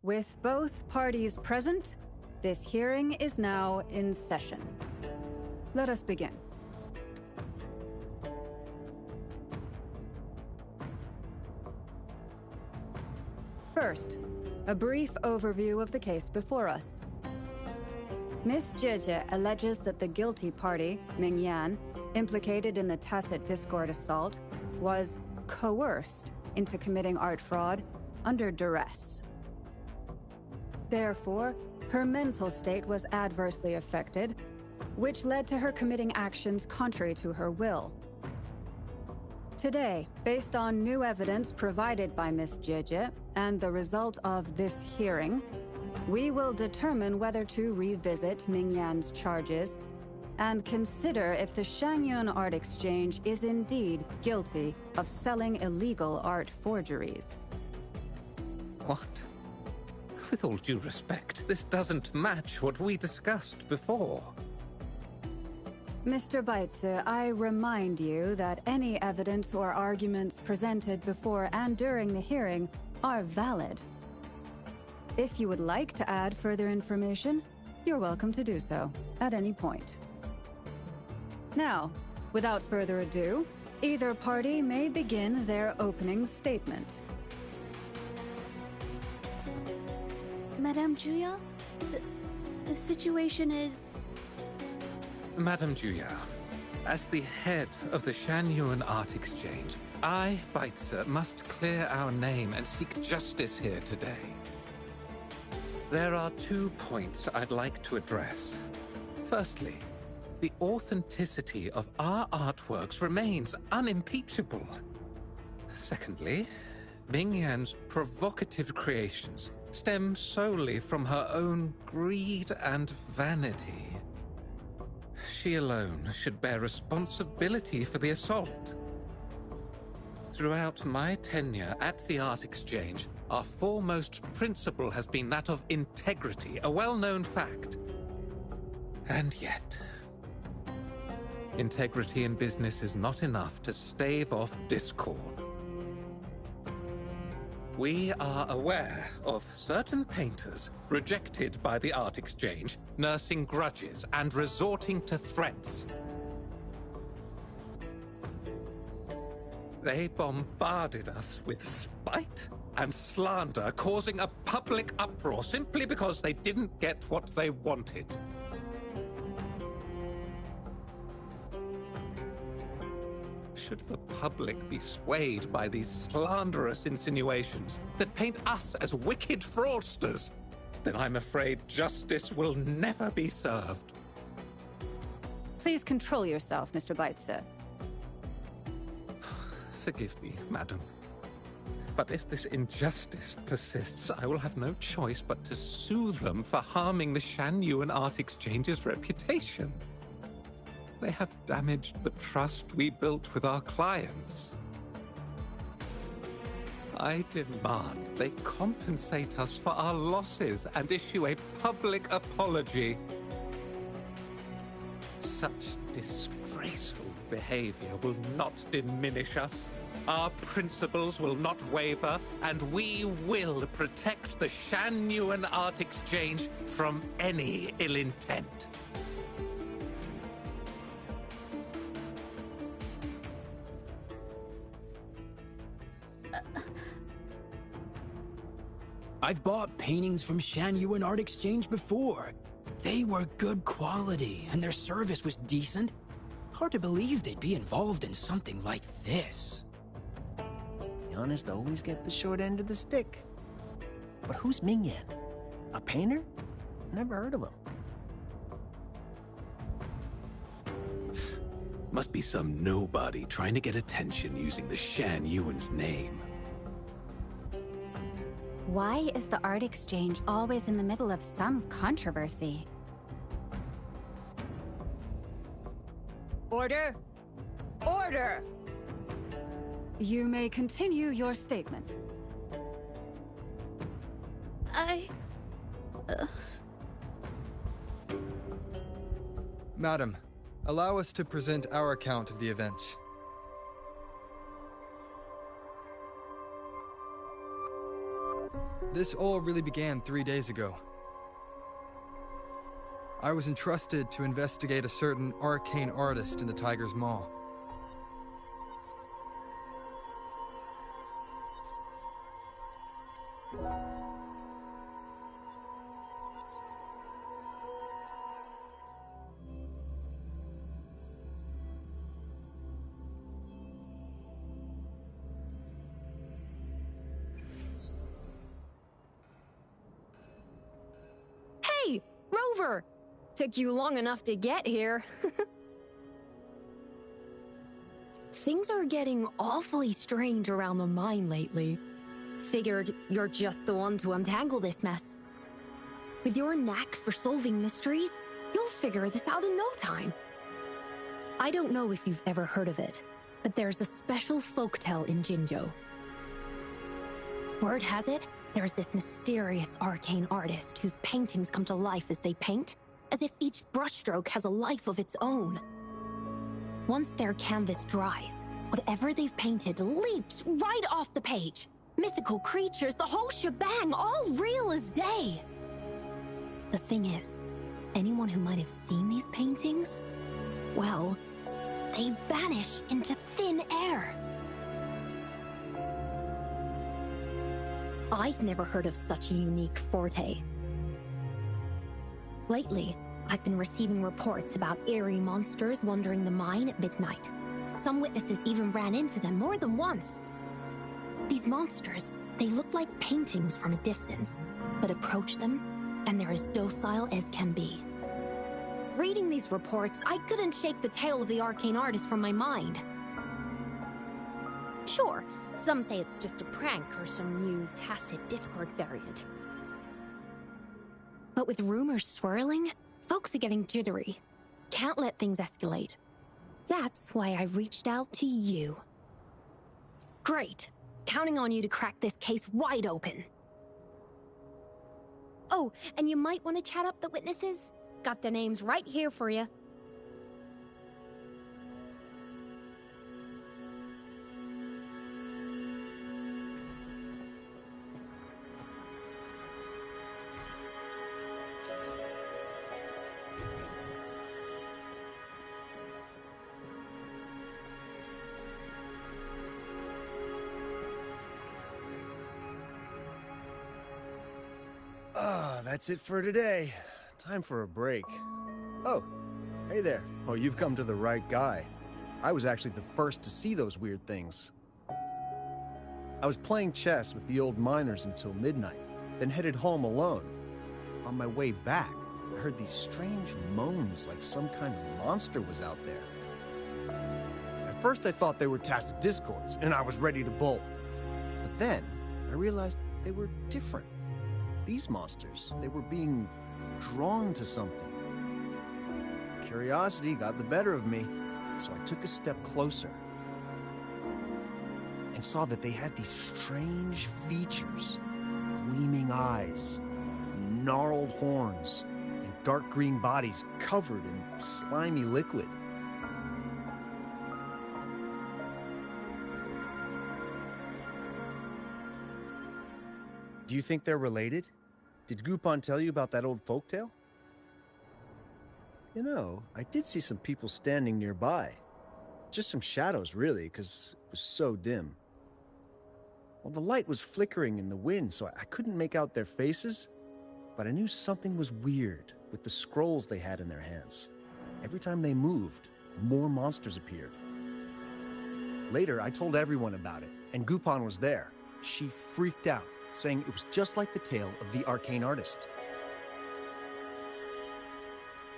With both parties present, this hearing is now in session. Let us begin. First, a brief overview of the case before us. Miss Zhezhi alleges that the guilty party, Mingyan, implicated in the tacit discord assault, was coerced into committing art fraud under duress. Therefore, her mental state was adversely affected, which led to her committing actions contrary to her will. Today, based on new evidence provided by Miss Zhezhi and the result of this hearing, we will determine whether to revisit Mingyan's charges and consider if the Shangyun Art Exchange is indeed guilty of selling illegal art forgeries. What? With all due respect, this doesn't match what we discussed before. Mr. Baitze, I remind you that any evidence or arguments presented before and during the hearing are valid. If you would like to add further information, you're welcome to do so at any point. Now, without further ado, either party may begin their opening statement. Madame Juya, the situation is... Madame Juya, as the head of the Shangyun Art Exchange, I, Baitze, must clear our name and seek justice here today. There are 2 points I'd like to address. Firstly, the authenticity of our artworks remains unimpeachable. Secondly, Mingyan's provocative creations stem solely from her own greed and vanity. She alone should bear responsibility for the assault. Throughout my tenure at the Art Exchange, our foremost principle has been that of integrity, a well-known fact. And yet, integrity in business is not enough to stave off discord. We are aware of certain painters rejected by the Art Exchange, nursing grudges and resorting to threats. They bombarded us with spite and slander, causing a public uproar simply because they didn't get what they wanted. Should the public be swayed by these slanderous insinuations that paint us as wicked fraudsters, then I'm afraid justice will never be served. Please control yourself, Mr. Baitze. Forgive me, madam. But if this injustice persists, I will have no choice but to sue them for harming the Shangyun Art Exchange's reputation. They have damaged the trust we built with our clients. I demand they compensate us for our losses and issue a public apology. Such disgraceful behavior will not diminish us. Our principles will not waver, and we will protect the Shangyun Art Exchange from any ill intent. I've bought paintings from Shangyun Art Exchange before. They were good quality, and their service was decent. Hard to believe they'd be involved in something like this. The honest always get the short end of the stick. But who's Mingyan? A painter? Never heard of him. Must be some nobody trying to get attention using the Shangyun's name. Why is the Art Exchange always in the middle of some controversy? Order! Order! You may continue your statement. Madam, allow us to present our account of the events. This all really began 3 days ago. I was entrusted to investigate a certain arcane artist in the Tiger's Maw. Hey, Rover! Took you long enough to get here. Things are getting awfully strange around the mine lately. Figured you're just the one to untangle this mess. With your knack for solving mysteries, you'll figure this out in no time. I don't know if you've ever heard of it, but there's a special folktale in Jinzhou. Word has it, there's this mysterious arcane artist whose paintings come to life as they paint, as if each brushstroke has a life of its own. Once their canvas dries, whatever they've painted leaps right off the page. Mythical creatures, the whole shebang, all real as day. The thing is, anyone who might have seen these paintings, well, they vanish into thin air. I've never heard of such a unique forte. Lately, I've been receiving reports about eerie monsters wandering the mine at midnight. Some witnesses even ran into them more than once. These monsters, they look like paintings from a distance, but approach them, and they're as docile as can be. Reading these reports, I couldn't shake the tale of the arcane artist from my mind. Sure, some say it's just a prank or some new tacit Discord variant. But with rumors swirling, folks are getting jittery. Can't let things escalate. That's why I reached out to you. Great. Counting on you to crack this case wide open. Oh, and you might want to chat up the witnesses. Got their names right here for you. That's it for today. Time for a break. Oh, hey there. Oh, you've come to the right guy. I was actually the first to see those weird things. I was playing chess with the old miners until midnight, then headed home alone. On my way back, I heard these strange moans like some kind of monster was out there. At first I thought they were tacit discords, and I was ready to bolt. But then, I realized they were different. These monsters, they were being drawn to something. Curiosity got the better of me, so I took a step closer and saw that they had these strange features. Gleaming eyes, gnarled horns, and dark green bodies covered in slimy liquid. Do you think they're related? Did Gupon tell you about that old folktale? You know, I did see some people standing nearby. Just some shadows, really, because it was so dim. Well, the light was flickering in the wind, so I couldn't make out their faces, but I knew something was weird with the scrolls they had in their hands. Every time they moved, more monsters appeared. Later, I told everyone about it, and Gupon was there. She freaked out, saying it was just like the tale of the arcane artist.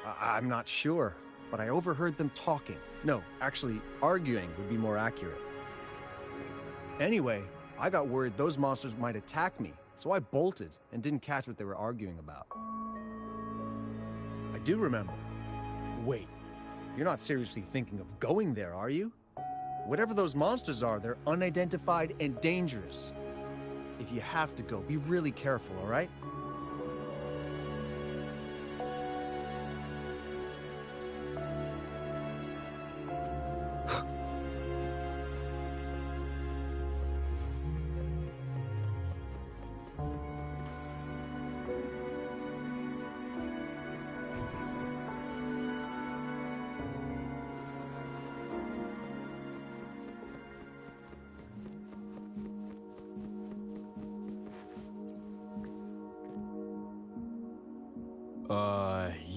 I'm not sure, but I overheard them talking. No, actually, arguing would be more accurate. Anyway, I got worried those monsters might attack me, so I bolted and didn't catch what they were arguing about. I do remember. Wait, you're not seriously thinking of going there, are you? Whatever those monsters are, they're unidentified and dangerous. If you have to go, be really careful, all right?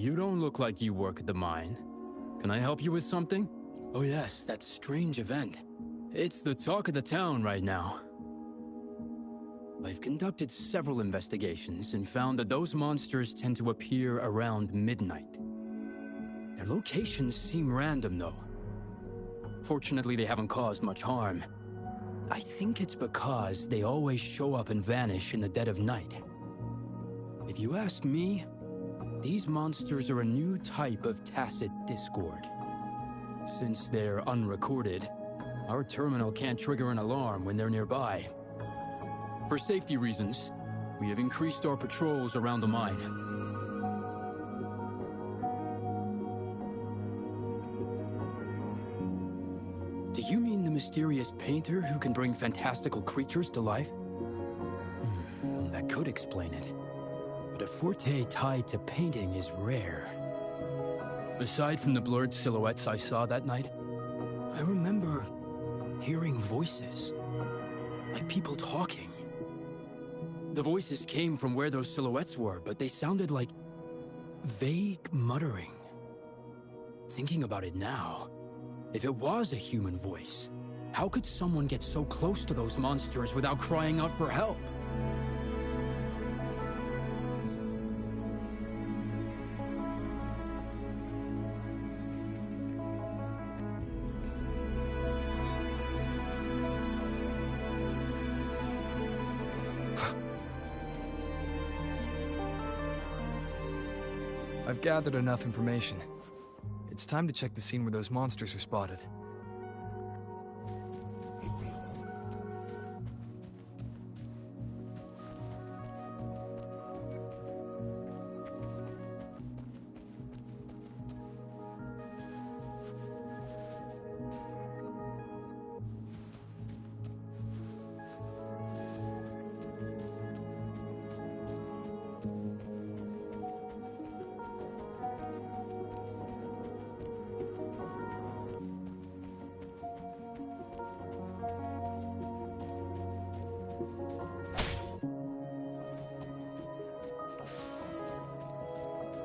you don't look like you work at the mine. Can I help you with something? Oh yes, that strange event. It's the talk of the town right now. I've conducted several investigations and found that those monsters tend to appear around midnight. Their locations seem random, though. Fortunately, they haven't caused much harm. I think it's because they always show up and vanish in the dead of night. If you ask me, these monsters are a new type of tacit discord. Since they're unrecorded, our terminal can't trigger an alarm when they're nearby. For safety reasons, we have increased our patrols around the mine. Do you mean the mysterious painter who can bring fantastical creatures to life? That could explain it. But a forte tied to painting is rare. Aside from the blurred silhouettes I saw that night, I remember hearing voices, like people talking. The voices came from where those silhouettes were, but they sounded like vague muttering. Thinking about it now, if it was a human voice, how could someone get so close to those monsters without crying out for help? I've gathered enough information. It's time to check the scene where those monsters were spotted.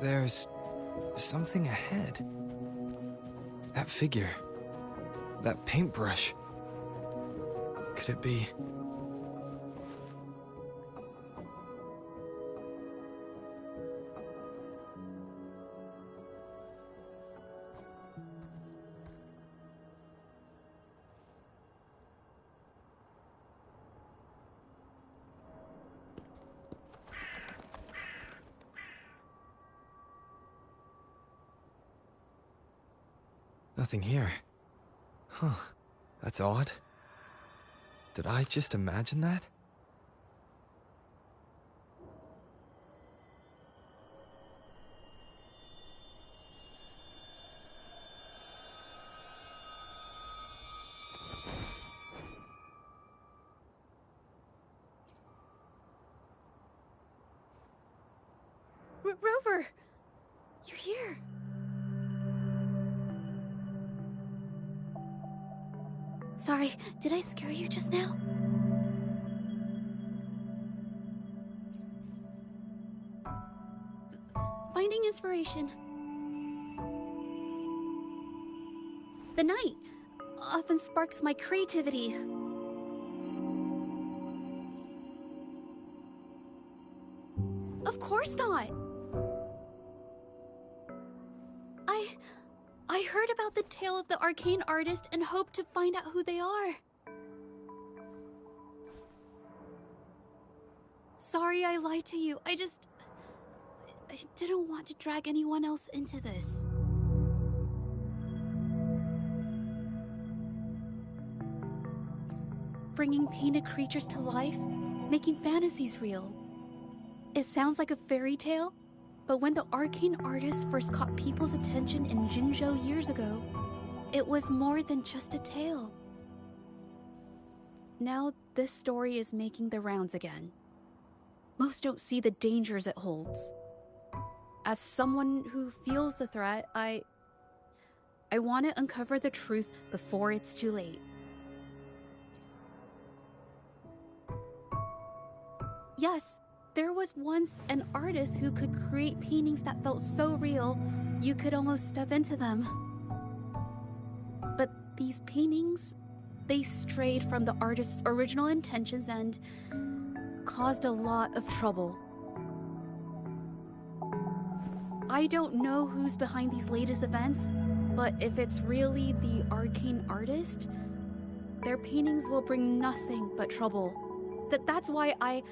There's something ahead. That figure. That paintbrush. Could it be... Nothing here. Huh. That's odd. Did I just imagine that? Rover! You're here! Sorry, did I scare you just now? Finding inspiration. The night often sparks my creativity. Of course not! I heard about the tale of the arcane artist and hoped to find out who they are. Sorry I lied to you. I didn't want to drag anyone else into this. Bringing painted creatures to life, making fantasies real. It sounds like a fairy tale, but when the arcane artist first caught people's attention in Jinzhou years ago, it was more than just a tale. Now this story is making the rounds again. Most don't see the dangers it holds. As someone who feels the threat, I want to uncover the truth before it's too late. Yes, There was once an artist who could create paintings that felt so real, you could almost step into them. But these paintings, they strayed from the artist's original intentions and caused a lot of trouble. I don't know who's behind these latest events, but if it's really the arcane artist, their paintings will bring nothing but trouble. That's why I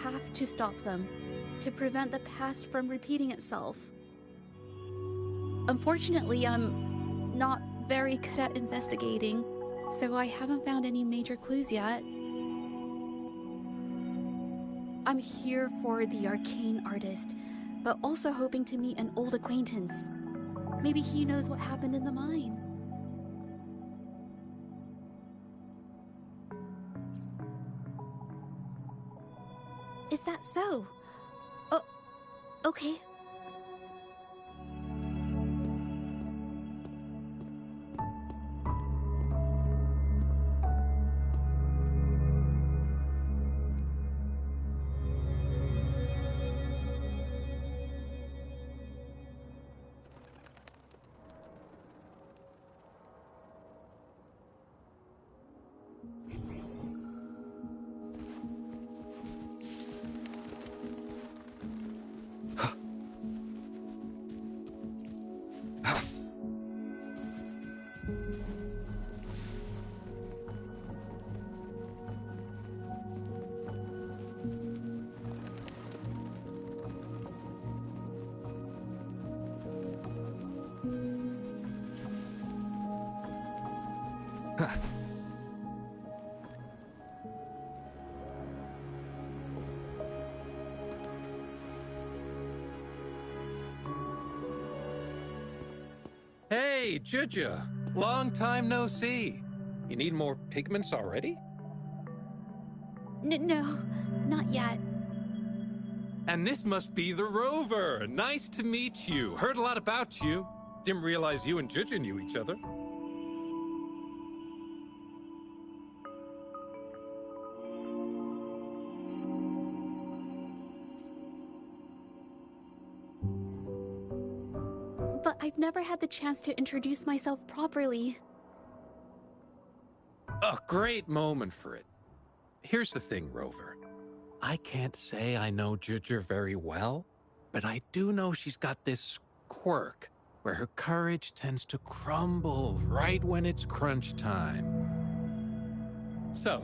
have to stop them, to prevent the past from repeating itself. Unfortunately, I'm not very good at investigating, so I haven't found any major clues yet. I'm here for the arcane artist, but also hoping to meet an old acquaintance. Maybe he knows what happened in the mine. Is that so? Oh, okay. Hey, Zhezhi! Long time no see. You need more pigments already? No, not yet. And this must be the Rover. Nice to meet you. Heard a lot about you. Didn't realize you and Zhezhi knew each other. But I've never had the chance to introduce myself properly. A great moment for it. Here's the thing, Rover. I can't say I know Zhezhi very well, but I do know she's got this quirk where her courage tends to crumble right when it's crunch time. So,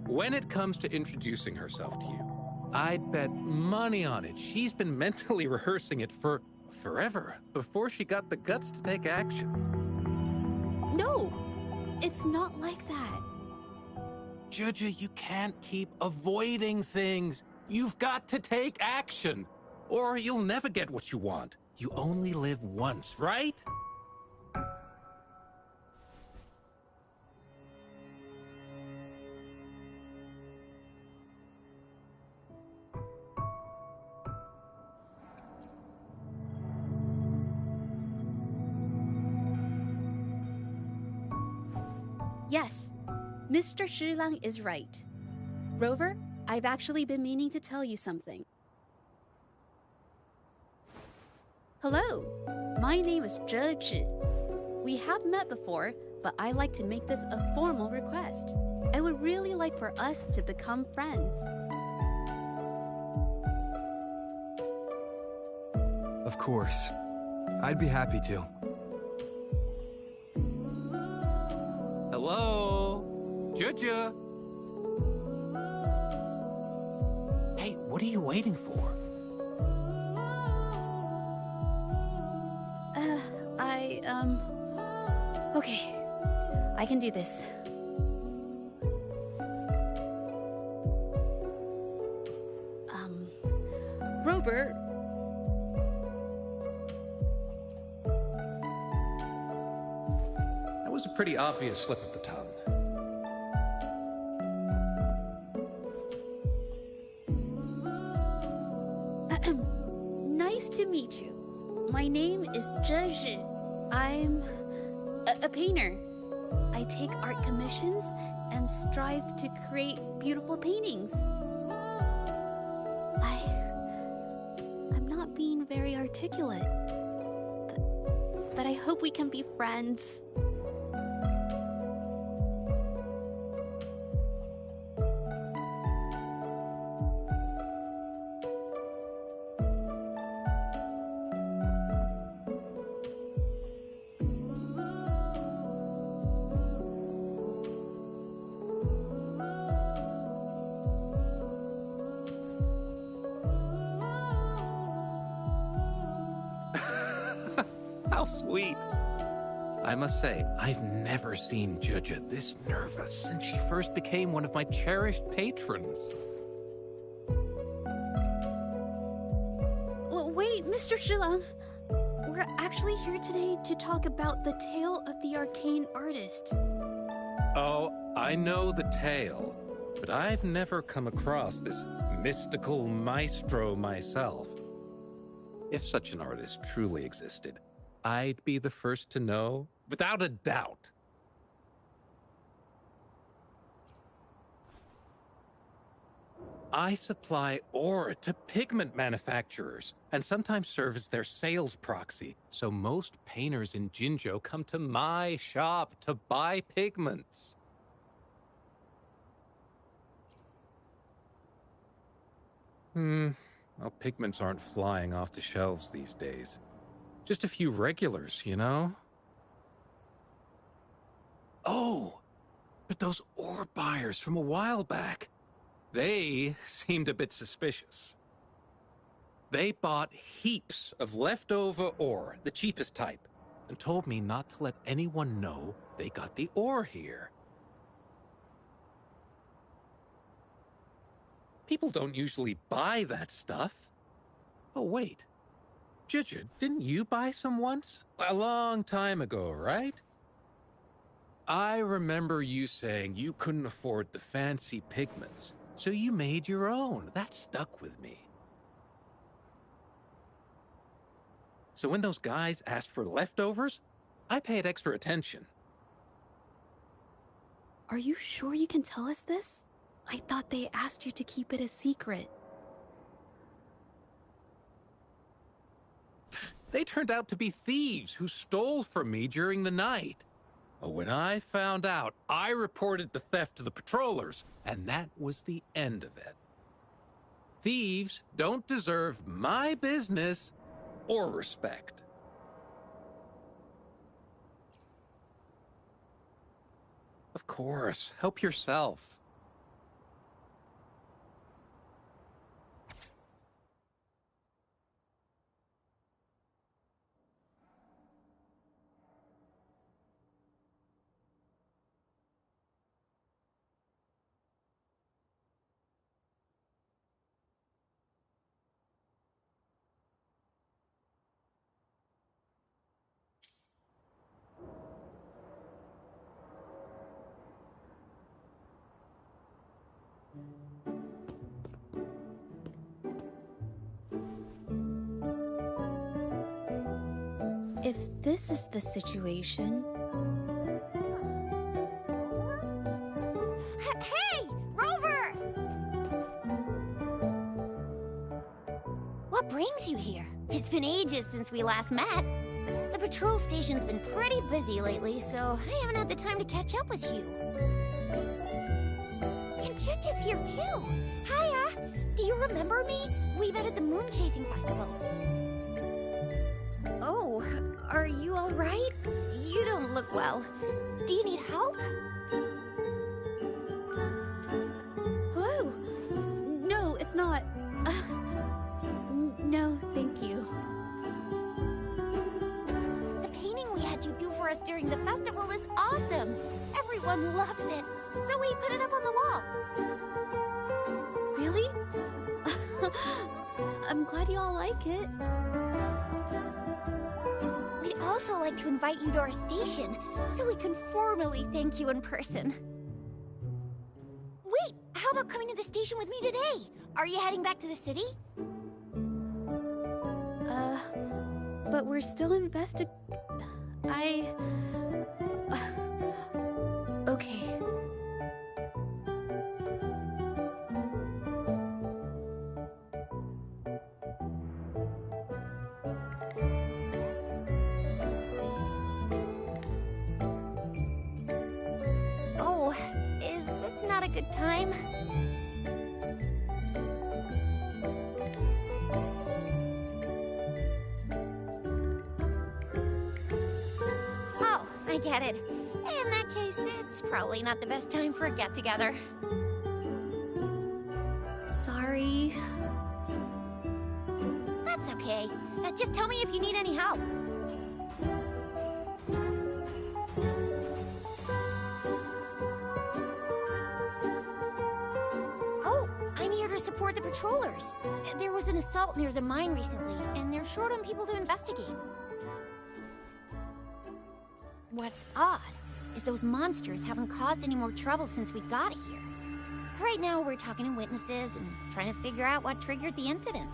when it comes to introducing herself to you, I'd bet money on it she's been mentally rehearsing it for forever before she got the guts to take action. No, it's not like that. Zhezhi, you can't keep avoiding things. You've got to take action, or you'll never get what you want. You only live once, right? Yes, Mr. Shilang is right. Rover, I've actually been meaning to tell you something. Hello, my name is Zhezhi. We have met before, but I like to make this a formal request. I would really like for us to become friends. Of course. I'd be happy to. Hello? Zhezhi? Hey, what are you waiting for? Okay. I can do this. Robert... That was a pretty obvious slip of the tongue. Nice to meet you. My name is Zhezhi. I'm a painter. I take art commissions and strive to create beautiful paintings. I'm not being very articulate. But I hope we can be friends. How sweet. I must say, I've never seen Zhezhi this nervous since she first became one of my cherished patrons. Well, wait, Mr. Zhilang. We're actually here today to talk about the tale of the arcane artist. Oh, I know the tale, but I've never come across this mystical maestro myself. If such an artist truly existed, I'd be the first to know, without a doubt. I supply ore to pigment manufacturers, and sometimes serve as their sales proxy, so most painters in Jinzhou come to my shop to buy pigments. Well, pigments aren't flying off the shelves these days. Just a few regulars, you know? Oh, but those ore buyers from a while back, they seemed a bit suspicious. They bought heaps of leftover ore, the cheapest type, and told me not to let anyone know they got the ore here. People don't usually buy that stuff. Oh, wait. Zhezhi, didn't you buy some once? A long time ago, right? I remember you saying you couldn't afford the fancy pigments, so you made your own. That stuck with me. So when those guys asked for leftovers, I paid extra attention. Are you sure you can tell us this? I thought they asked you to keep it a secret. They turned out to be thieves who stole from me during the night. When I found out, I reported the theft to the patrollers, and that was the end of it. Thieves don't deserve my business or respect. Of course, help yourself. If this is the situation... Hey, Rover! What brings you here? It's been ages since we last met. The patrol station's been pretty busy lately, so I haven't had the time to catch up with you. And Zhezhi's here too. Hiya! Do you remember me? We met at the Moon Chasing Festival. Oh, are you all right? You don't look well. Do you need help? Hello? No, it's not. No, thank you. The painting we had you do for us during the festival is awesome. Everyone loves it, so we put it up on the wall. Really? I'm glad you all like it. We'd also like to invite you to our station, so we can formally thank you in person. Wait, how about coming to the station with me today? Are you heading back to the city? But we're still okay. good time? Oh, I get it. In that case, it's probably not the best time for a get-together. Sorry. That's okay. Just tell me if you need any help. Oh, I'm here to support the patrollers. There was an assault near the mine recently, and they're short on people to investigate. What's odd is those monsters haven't caused any more trouble since we got here. Right now, we're talking to witnesses and trying to figure out what triggered the incident.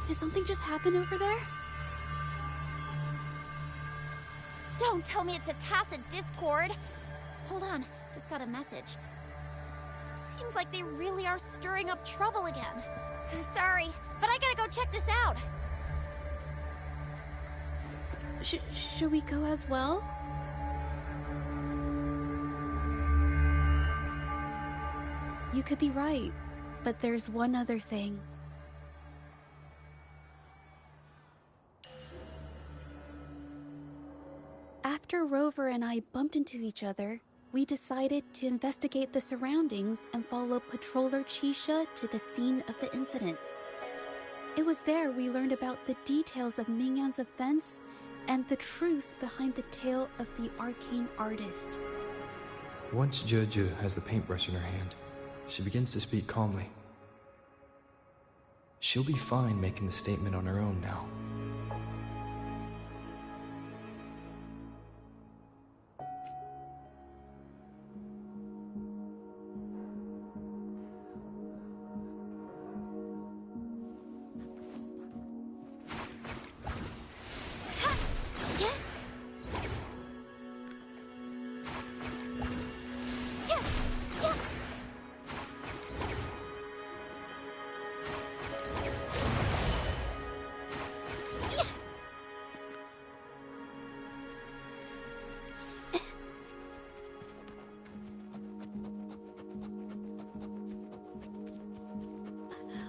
Did something just happen over there? Don't tell me it's a tacit discord. Hold on, just got a message. Seems like they really are stirring up trouble again. Sorry, but I gotta go check this out. Should we go as well? You could be right, but there's one other thing. After Rover and I bumped into each other, we decided to investigate the surroundings and follow Patroller Chisha to the scene of the incident. It was there we learned about the details of Mingyan's offense and the truth behind the tale of the arcane artist. Once Zhezhi has the paintbrush in her hand, she begins to speak calmly. She'll be fine making the statement on her own now.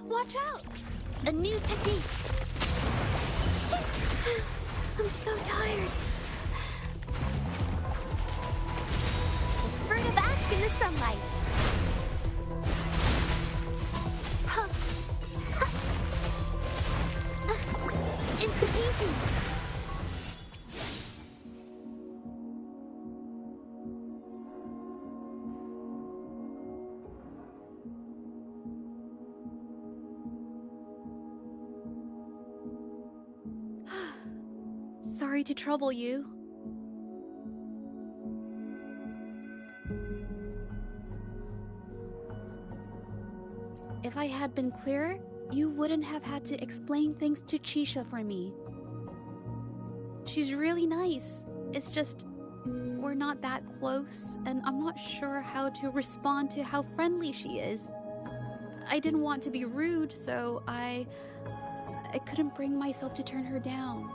Watch out! A new technique! I'm so tired. Fruit of ask in the sunlight. It's the painting! Sorry to trouble you. If I had been clearer, you wouldn't have had to explain things to Chisha for me. She's really nice. It's just, we're not that close, and I'm not sure how to respond to how friendly she is. I didn't want to be rude, so I couldn't bring myself to turn her down.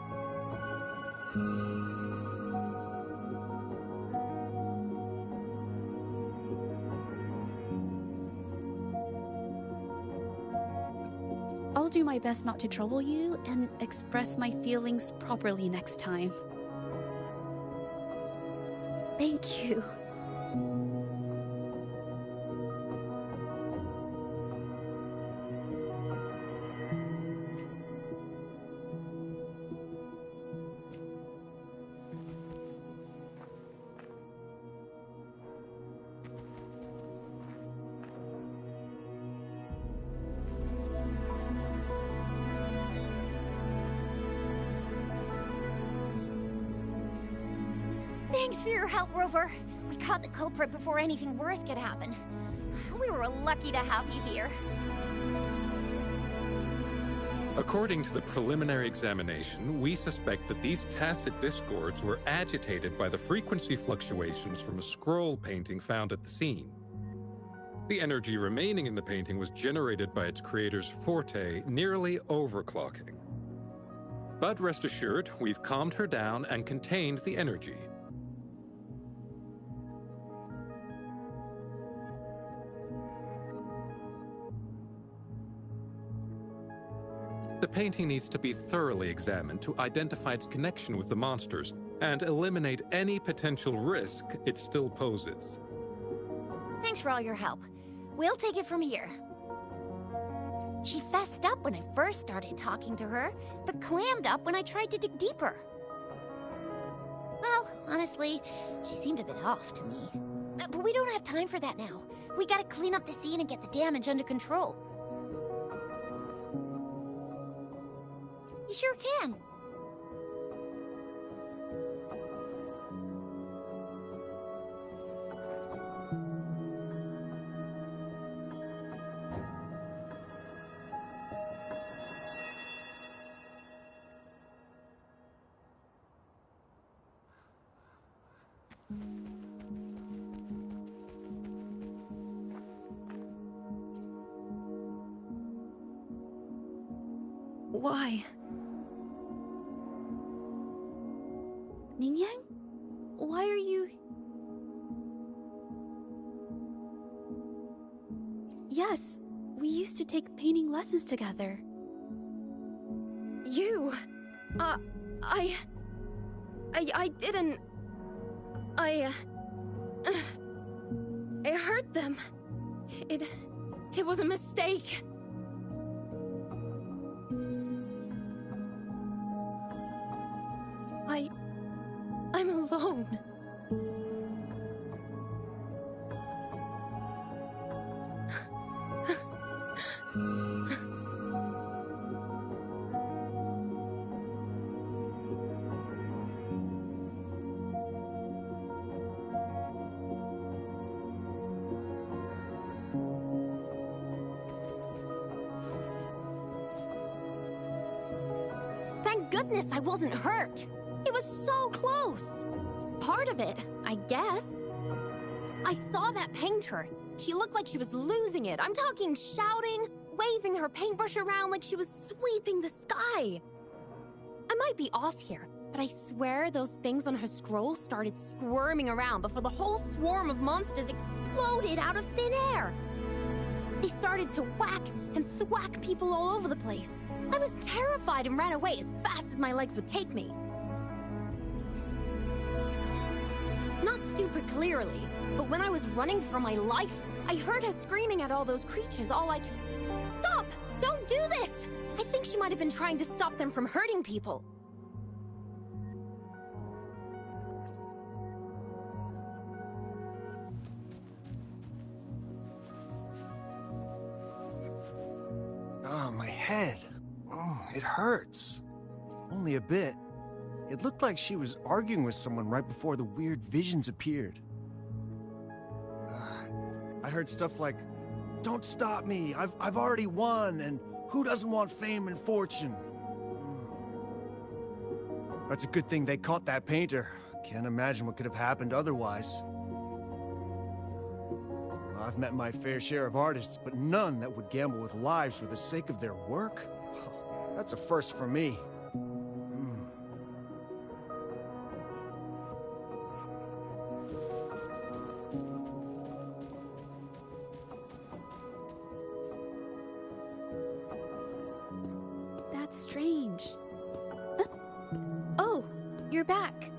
I'll do my best not to trouble you and express my feelings properly next time. Thank you. Thanks for your help, Rover. We caught the culprit before anything worse could happen. We were lucky to have you here. According to the preliminary examination, we suspect that these tacit discords were agitated by the frequency fluctuations from a scroll painting found at the scene. The energy remaining in the painting was generated by its creator's forte, nearly overclocking. But rest assured, we've calmed her down and contained the energy. The painting needs to be thoroughly examined to identify its connection with the monsters and eliminate any potential risk it still poses. Thanks for all your help. We'll take it from here. She fessed up when I first started talking to her, but clammed up when I tried to dig deeper. Well, honestly, she seemed a bit off to me. But we don't have time for that now. We gotta clean up the scene and get the damage under control. You sure can. Why? Mingyang? Why are you... Yes, we used to take painting lessons together. You... I didn't... I hurt them. It was a mistake. I'm alone. Thank goodness I wasn't hurt. It was so close. Part of it, I guess. I saw that painter. She looked like she was losing it. I'm talking shouting, waving her paintbrush around like she was sweeping the sky. I might be off here, but I swear those things on her scroll started squirming around before the whole swarm of monsters exploded out of thin air. They started to whack and thwack people all over the place. I was terrified and ran away as fast as my legs would take me. Not super clearly, but when I was running for my life, I heard her screaming at all those creatures, all like, "Stop! Don't do this!" I think she might have been trying to stop them from hurting people. Oh, my head. Oh, it hurts. Only a bit. It looked like she was arguing with someone right before the weird visions appeared. I heard stuff like, "Don't stop me, I've already won, and who doesn't want fame and fortune?" That's a good thing they caught that painter. Can't imagine what could have happened otherwise. I've met my fair share of artists, but none that would gamble with lives for the sake of their work. That's a first for me. That's strange. Huh? Oh, you're back.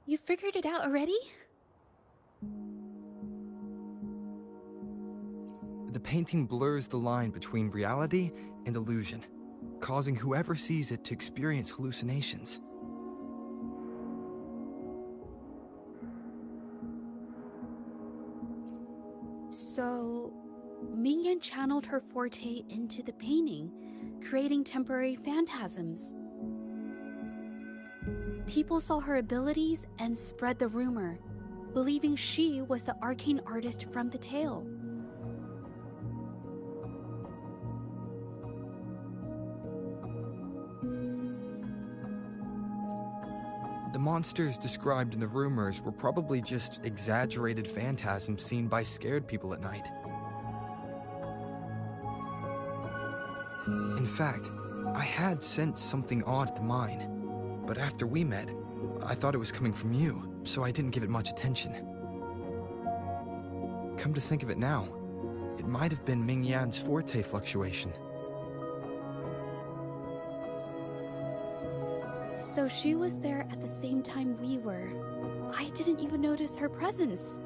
You figured it out already? The painting blurs the line between reality and illusion, causing whoever sees it to experience hallucinations. So, Mingyan channeled her forte into the painting, creating temporary phantasms. People saw her abilities and spread the rumor, believing she was the arcane artist from the tale. The monsters described in the rumors were probably just exaggerated phantasms seen by scared people at night. In fact, I had sensed something odd at the mine, but after we met, I thought it was coming from you, so I didn't give it much attention. Come to think of it now, it might have been Ming Yan's forte fluctuation. So she was there at the same time we were. I didn't even notice her presence.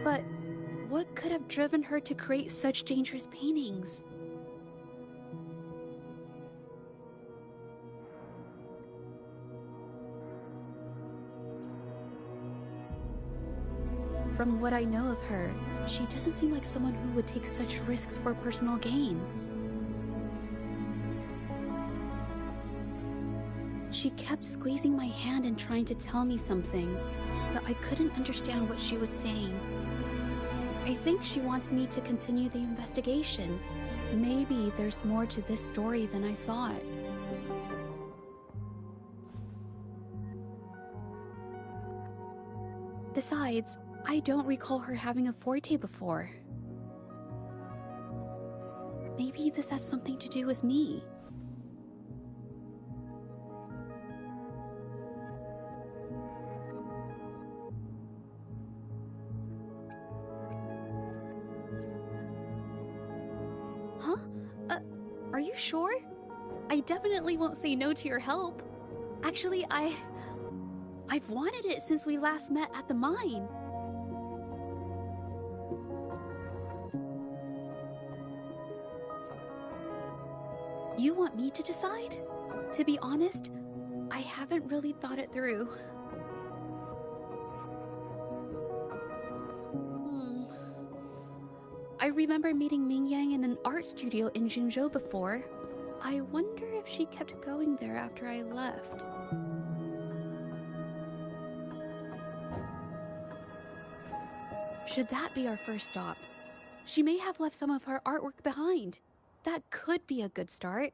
But what could have driven her to create such dangerous paintings? From what I know of her, she doesn't seem like someone who would take such risks for personal gain. She kept squeezing my hand and trying to tell me something, but I couldn't understand what she was saying. I think she wants me to continue the investigation. Maybe there's more to this story than I thought. Besides, I don't recall her having a forte before. Maybe this has something to do with me. Huh? Are you sure? I definitely won't say no to your help. Actually, I've wanted it since we last met at the mine. You want me to decide? To be honest, I haven't really thought it through. I remember meeting Ming Yang in an art studio in Jinzhou before. I wonder if she kept going there after I left. Should that be our first stop? She may have left some of her artwork behind. That could be a good start.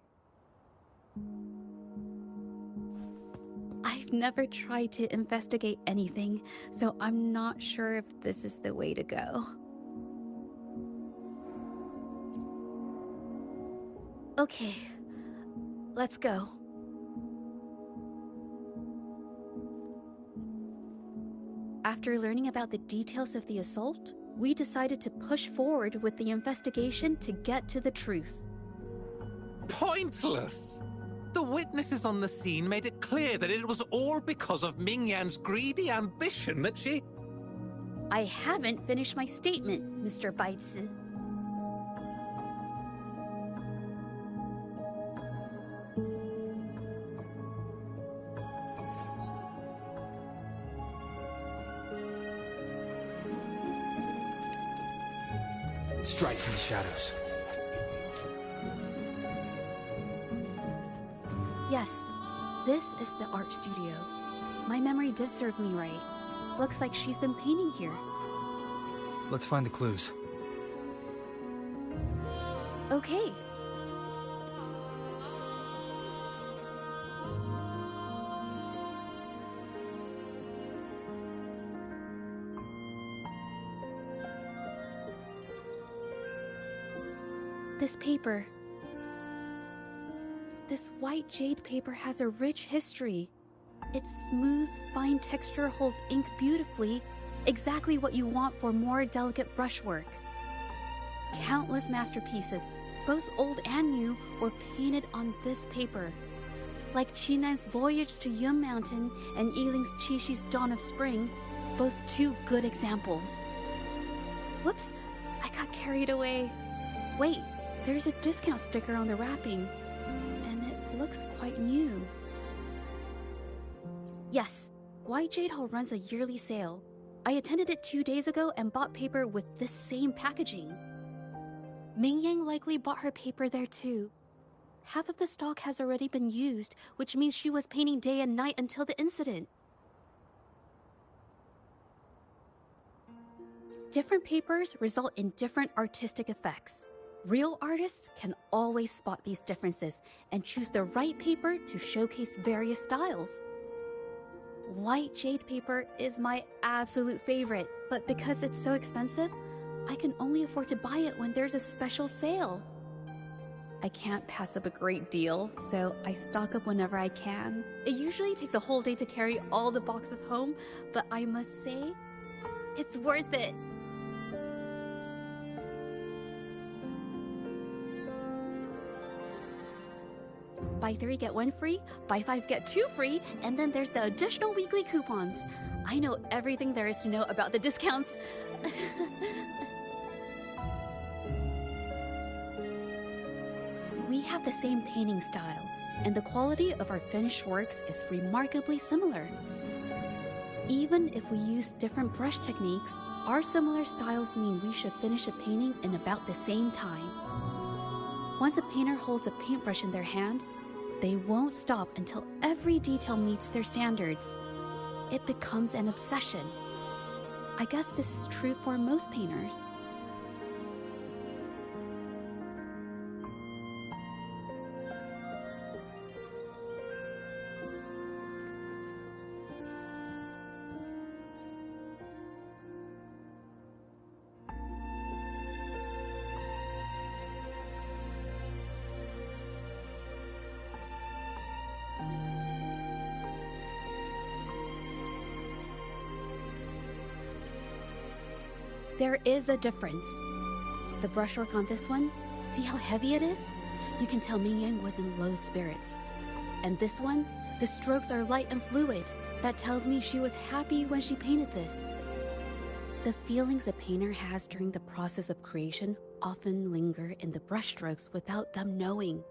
I've never tried to investigate anything, so I'm not sure if this is the way to go. Okay, let's go. After learning about the details of the assault, we decided to push forward with the investigation to get to the truth. Pointless! The witnesses on the scene made it clear that it was all because of Ming Yan's greedy ambition that she... I haven't finished my statement, Mr. Baizi. Strike from the shadows. Yes, this is the art studio. My memory did serve me right. Looks like she's been painting here. Let's find the clues. Okay. This paper. This white jade paper has a rich history. Its smooth, fine texture holds ink beautifully, exactly what you want for more delicate brushwork. Countless masterpieces, both old and new, were painted on this paper. Like Qinan's Voyage to Yun Mountain and Yiling's Qixi's Dawn of Spring, both two good examples. Whoops, I got carried away. Wait, there's a discount sticker on the wrapping, and it looks quite new. Yes, White Jade Hall runs a yearly sale. I attended it 2 days ago and bought paper with this same packaging. Ming Yang likely bought her paper there too. Half of the stock has already been used, which means she was painting day and night until the incident. Different papers result in different artistic effects. Real artists can always spot these differences and choose the right paper to showcase various styles. White jade paper is my absolute favorite, but because it's so expensive, I can only afford to buy it when there's a special sale. I can't pass up a great deal, so I stock up whenever I can. It usually takes a whole day to carry all the boxes home, but I must say, it's worth it. Buy 3 get 1 free, buy 5 get 2 free, and then there's the additional weekly coupons. I know everything there is to know about the discounts. We have the same painting style, and the quality of our finished works is remarkably similar. Even if we use different brush techniques, our similar styles mean we should finish a painting in about the same time. Once a painter holds a paintbrush in their hand, they won't stop until every detail meets their standards. It becomes an obsession. I guess this is true for most painters. There is a difference. The brushwork on this one, see how heavy it is? You can tell Ming Yang was in low spirits. And this one, the strokes are light and fluid. That tells me she was happy when she painted this. The feelings a painter has during the process of creation often linger in the brushstrokes without them knowing.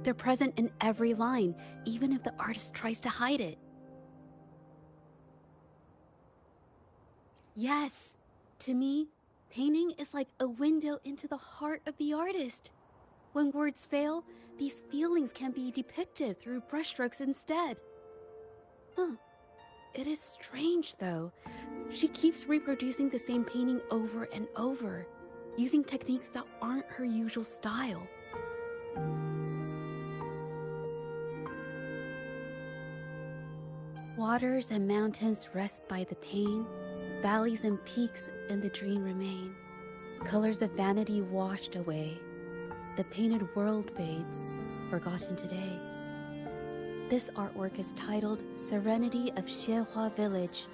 They're present in every line, even if the artist tries to hide it. Yes, to me, painting is like a window into the heart of the artist. When words fail, these feelings can be depicted through brushstrokes instead. It is strange, though. She keeps reproducing the same painting over and over, using techniques that aren't her usual style. Waters and mountains rest by the pane. Valleys and peaks in the dream remain. Colors of vanity washed away. The painted world fades, forgotten today. This artwork is titled Serenity of Xiehua Village.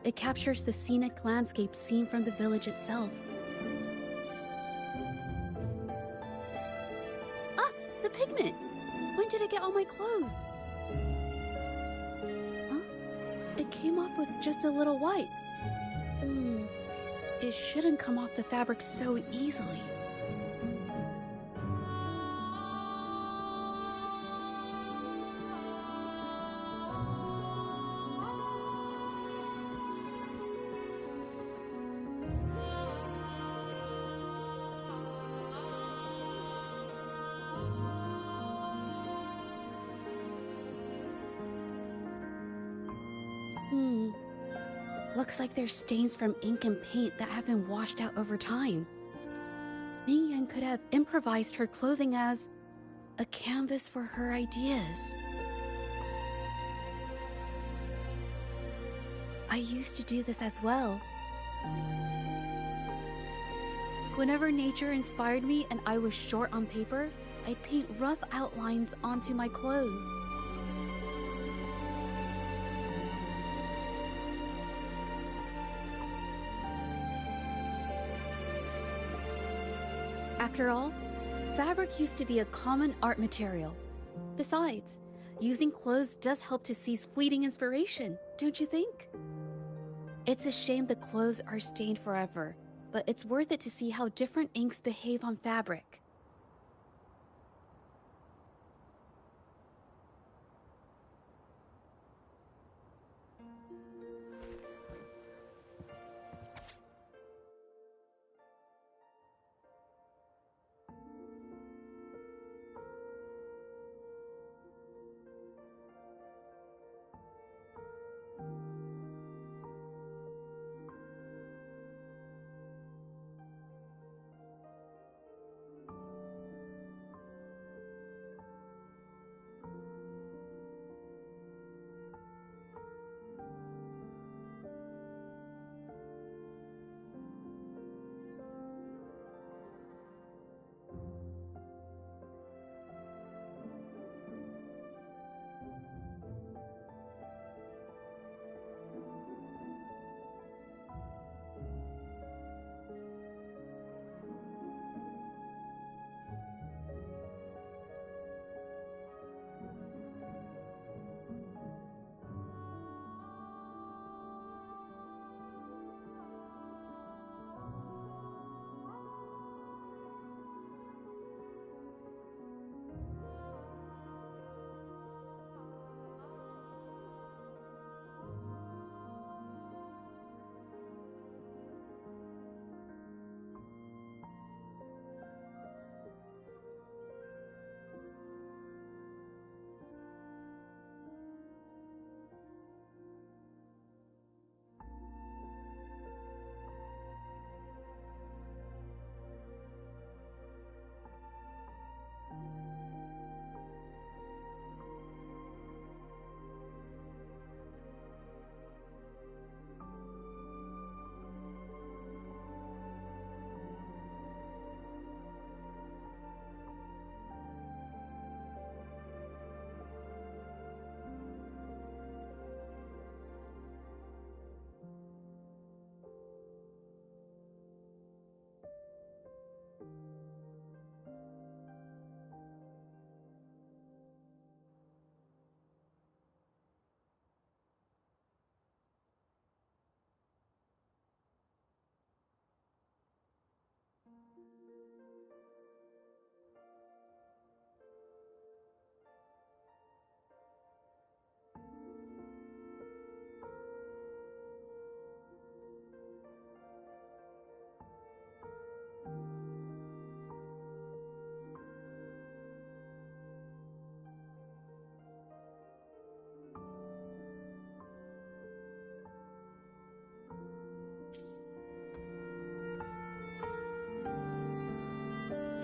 It captures the scenic landscape seen from the village itself. Ah, the pigment! When did it get on my clothes? Huh? It came off with just a little white. It shouldn't come off the fabric so easily. Looks like there's stains from ink and paint that have been washed out over time. Ming Yan could have improvised her clothing as a canvas for her ideas. I used to do this as well. Whenever nature inspired me and I was short on paper, I'd paint rough outlines onto my clothes. After all, fabric used to be a common art material. Besides, using clothes does help to seize fleeting inspiration, don't you think? It's a shame the clothes are stained forever, but it's worth it to see how different inks behave on fabric.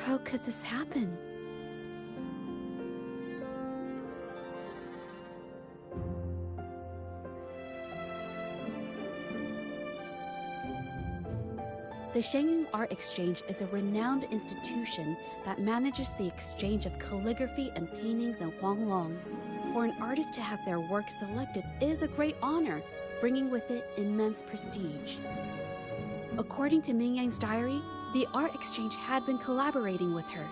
How could this happen? The Shengyun Art Exchange is a renowned institution that manages the exchange of calligraphy and paintings in Huanglong. For an artist to have their work selected is a great honor, bringing with it immense prestige. According to Mingyang's diary, the art exchange had been collaborating with her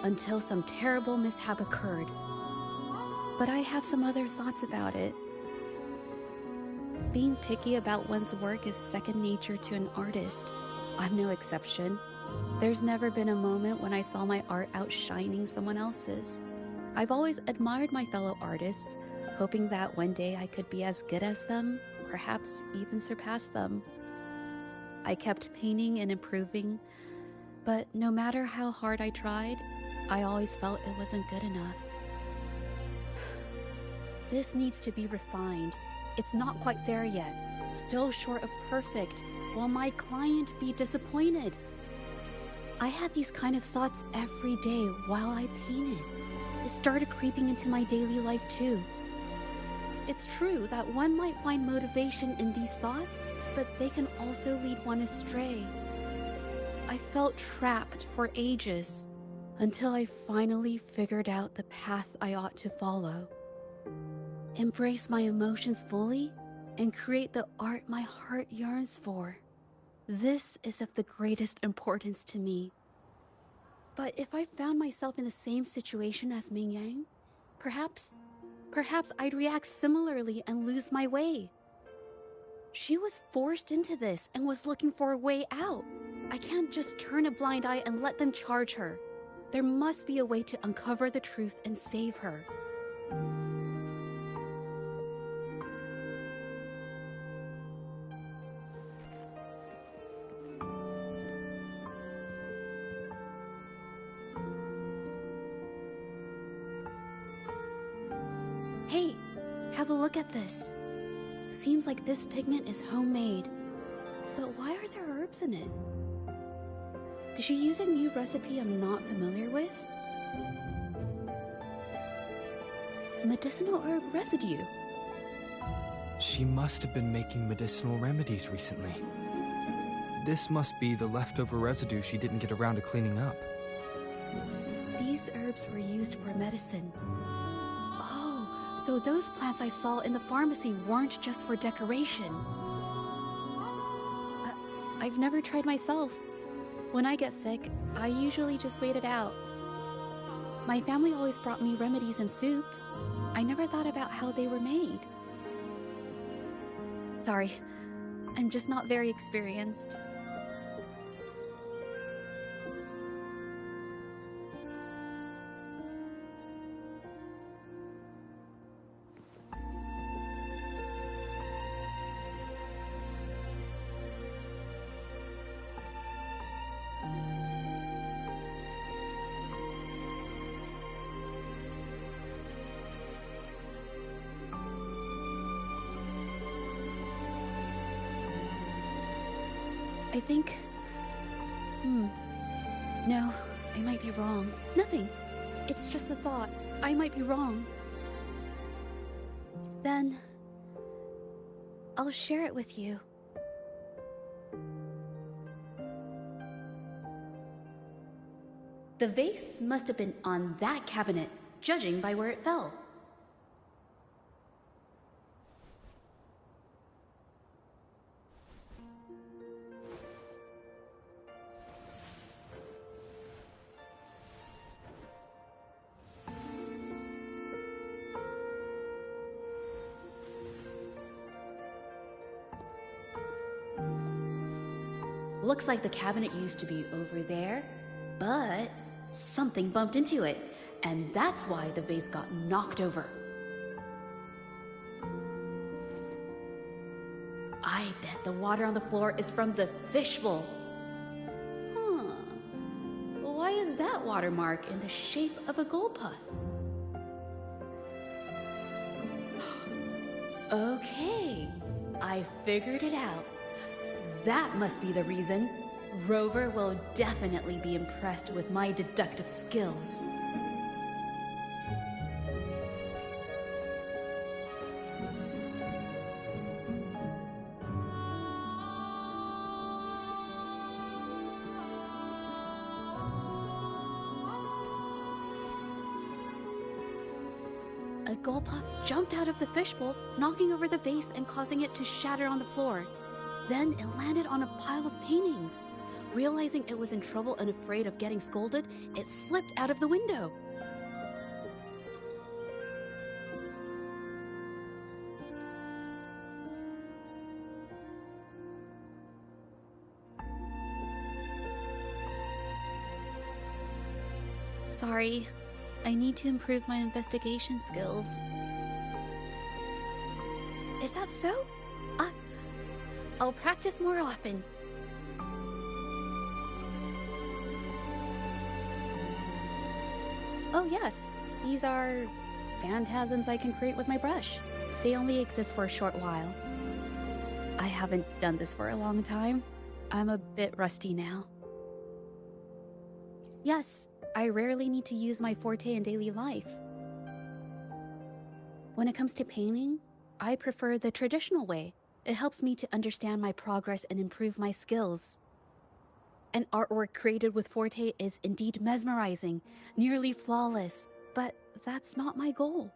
until some terrible mishap occurred. But I have some other thoughts about it. Being picky about one's work is second nature to an artist. I'm no exception. There's never been a moment when I saw my art outshining someone else's. I've always admired my fellow artists, hoping that one day I could be as good as them, perhaps even surpass them. I kept painting and improving, but no matter how hard I tried, I always felt it wasn't good enough. This needs to be refined. It's not quite there yet, still short of perfect. Will my client be disappointed? I had these kind of thoughts every day while I painted. It started creeping into my daily life too. It's true that one might find motivation in these thoughts, but they can also lead one astray. I felt trapped for ages, until I finally figured out the path I ought to follow. Embrace my emotions fully, and create the art my heart yearns for. This is of the greatest importance to me. But if I found myself in the same situation as Mingyang, perhaps I'd react similarly and lose my way. She was forced into this and was looking for a way out. I can't just turn a blind eye and let them charge her. There must be a way to uncover the truth and save her. Hey, have a look at this. Seems like this pigment is homemade. But why are there herbs in it? Did she use a new recipe I'm not familiar with? Medicinal herb residue. She must have been making medicinal remedies recently. This must be the leftover residue she didn't get around to cleaning up. These herbs were used for medicine. So those plants I saw in the pharmacy weren't just for decoration. I've never tried myself. When I get sick, I usually just wait it out. My family always brought me remedies and soups. I never thought about how they were made. Sorry, I'm just not very experienced. I think... No, I might be wrong. Nothing. It's just a thought. I might be wrong. Then... I'll share it with you. The vase must have been on that cabinet, judging by where it fell. Looks like the cabinet used to be over there, but something bumped into it, and that's why the vase got knocked over. I bet the water on the floor is from the fishbowl. Why is that watermark in the shape of a gold puff? Okay, I figured it out. That must be the reason. Rover will definitely be impressed with my deductive skills. A Gulpuff jumped out of the fishbowl, knocking over the vase and causing it to shatter on the floor. Then it landed on a pile of paintings. Realizing it was in trouble and afraid of getting scolded, it slipped out of the window. Sorry, I need to improve my investigation skills. Is that so? I'll practice more often. Oh yes, these are phantasms I can create with my brush. They only exist for a short while. I haven't done this for a long time. I'm a bit rusty now. Yes, I rarely need to use my forte in daily life. When it comes to painting, I prefer the traditional way. It helps me to understand my progress and improve my skills. An artwork created with forte is indeed mesmerizing, nearly flawless, but that's not my goal.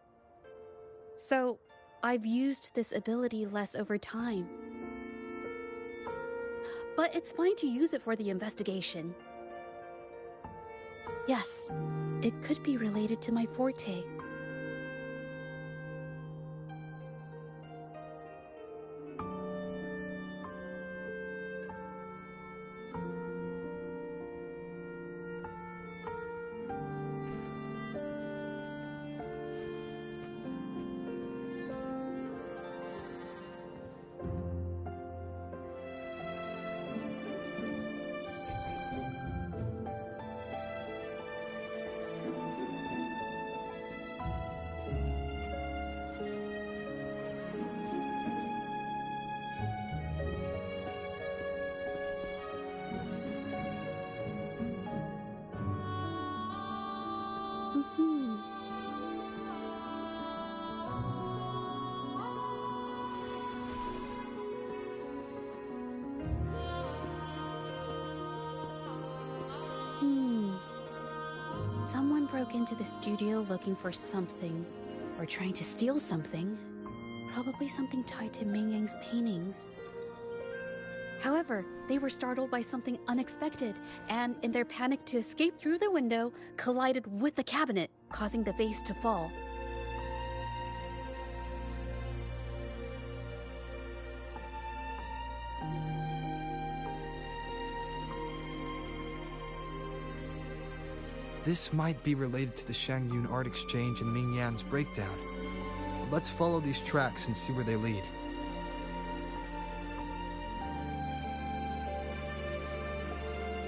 So, I've used this ability less over time. But it's fine to use it for the investigation. Yes, it could be related to my forte. Someone broke into the studio looking for something, or trying to steal something. Probably something tied to Ming Yang's paintings. However, they were startled by something unexpected, and in their panic to escape through the window, collided with the cabinet, causing the vase to fall. This might be related to the Shangyun art exchange and Ming Yan's breakdown. Let's follow these tracks and see where they lead.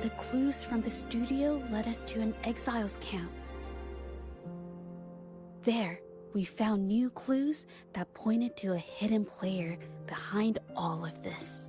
The clues from the studio led us to an exiles camp. There, we found new clues that pointed to a hidden player behind all of this.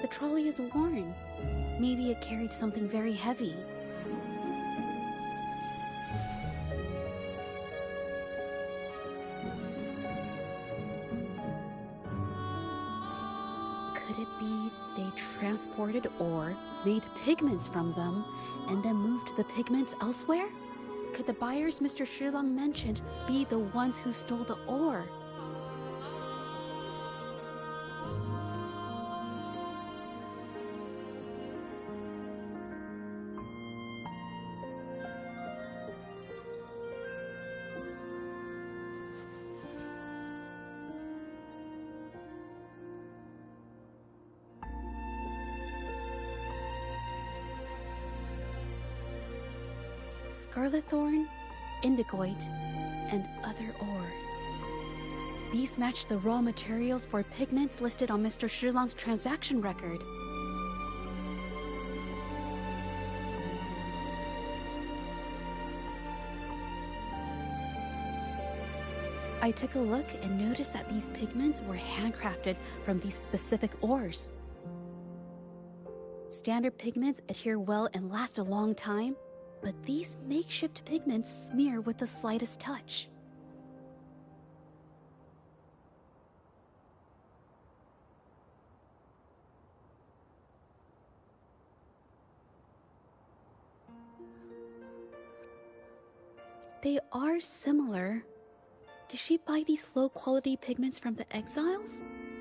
The trolley is worn. Maybe it carried something very heavy. Could it be they transported ore, made pigments from them, and then moved the pigments elsewhere? Could the buyers Mr. Shilong mentioned be the ones who stole the ore? Scarlet-thorn, indigoite, and other ore. These match the raw materials for pigments listed on Mr. Shilong's transaction record. I took a look and noticed that these pigments were handcrafted from these specific ores. Standard pigments adhere well and last a long time, but these makeshift pigments smear with the slightest touch. They are similar. Did she buy these low-quality pigments from the exiles?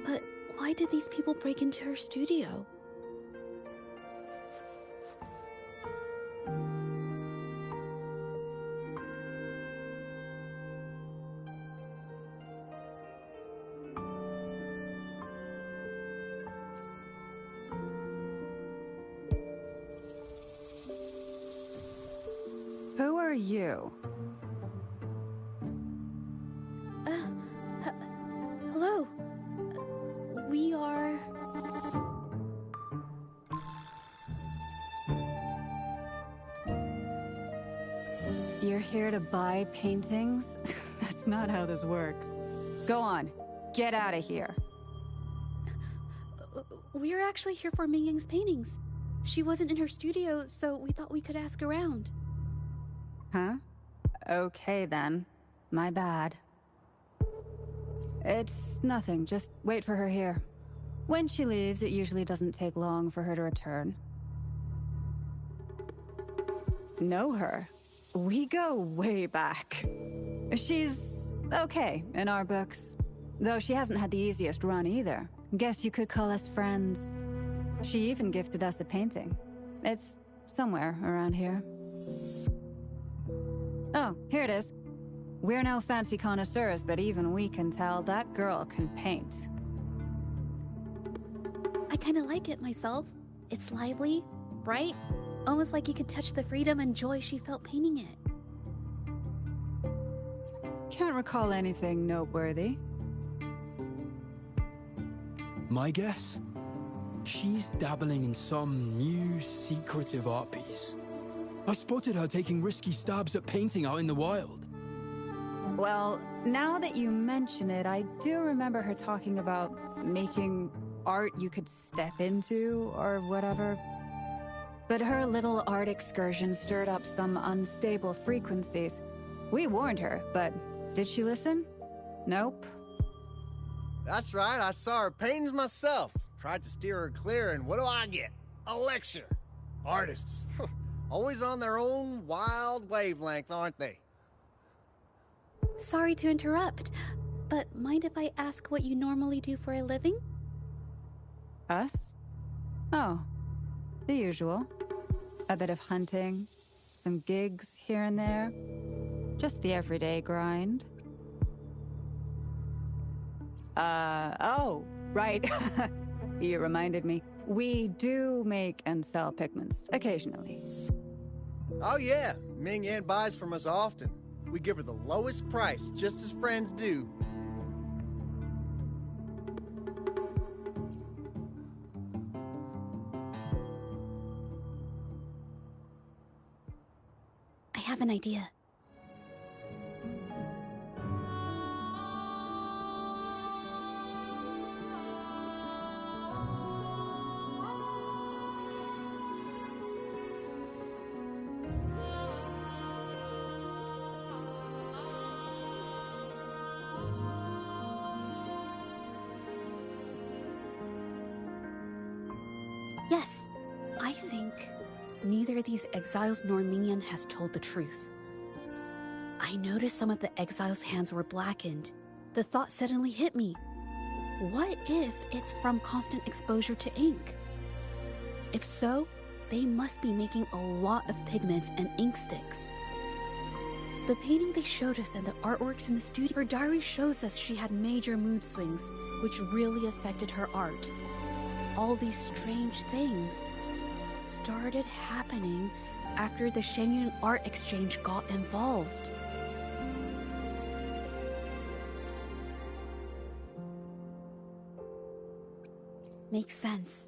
But why did these people break into her studio? Who are you? Hello. We are... You're here to buy paintings? That's not how this works. Go on. Get out of here. We're actually here for Ming Yang's paintings. She wasn't in her studio, so we thought we could ask around. Huh? Okay then. My bad. It's nothing, just wait for her here. When she leaves, it usually doesn't take long for her to return. Know her? We go way back. She's okay in our books. Though she hasn't had the easiest run either. Guess you could call us friends. She even gifted us a painting. It's somewhere around here. Oh, here it is. We're no fancy connoisseurs, but even we can tell that girl can paint. I kinda like it myself. It's lively, bright, almost like you could touch the freedom and joy she felt painting it. Can't recall anything noteworthy. My guess? She's dabbling in some new secretive art piece. I spotted her taking risky stabs at painting out in the wild. Well, now that you mention it, I do remember her talking about making art you could step into, or whatever. But her little art excursion stirred up some unstable frequencies. We warned her, but did she listen? Nope. That's right, I saw her paintings myself. Tried to steer her clear, and what do I get? A lecture. Artists. Always on their own wild wavelength, aren't they? Sorry to interrupt, but mind if I ask what you normally do for a living? Us? Oh, the usual. A bit of hunting, some gigs here and there. Just the everyday grind. Oh, right. You reminded me. We do make and sell pigments, occasionally. Oh yeah, Ming Yan buys from us often. We give her the lowest price, just as friends do. I have an idea. Yes, I think neither these exiles nor Mingyan has told the truth. I noticed some of the exiles' hands were blackened. The thought suddenly hit me. What if it's from constant exposure to ink? If so, they must be making a lot of pigments and ink sticks. The painting they showed us and the artworks in the studio, her diary shows us she had major mood swings, which really affected her art. All these strange things started happening after the Shenyun Art Exchange got involved. Makes sense.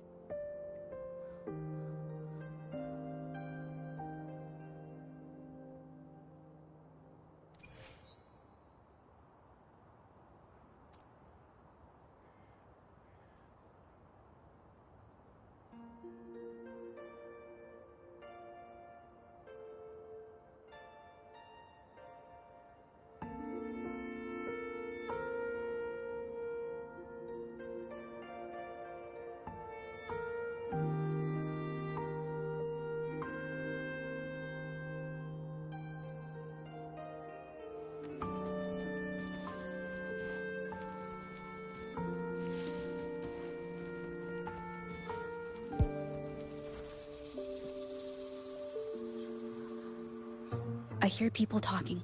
I hear people talking.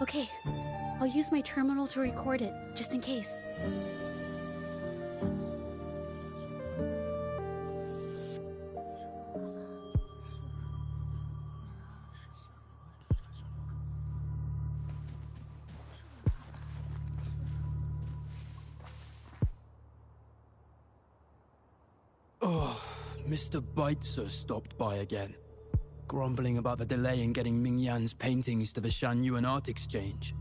Okay, I'll use my terminal to record it, just in case. Oh, Mr. Baitzer stopped by again, grumbling about the delay in getting Mingyan's paintings to the Shanyuan Art Exchange.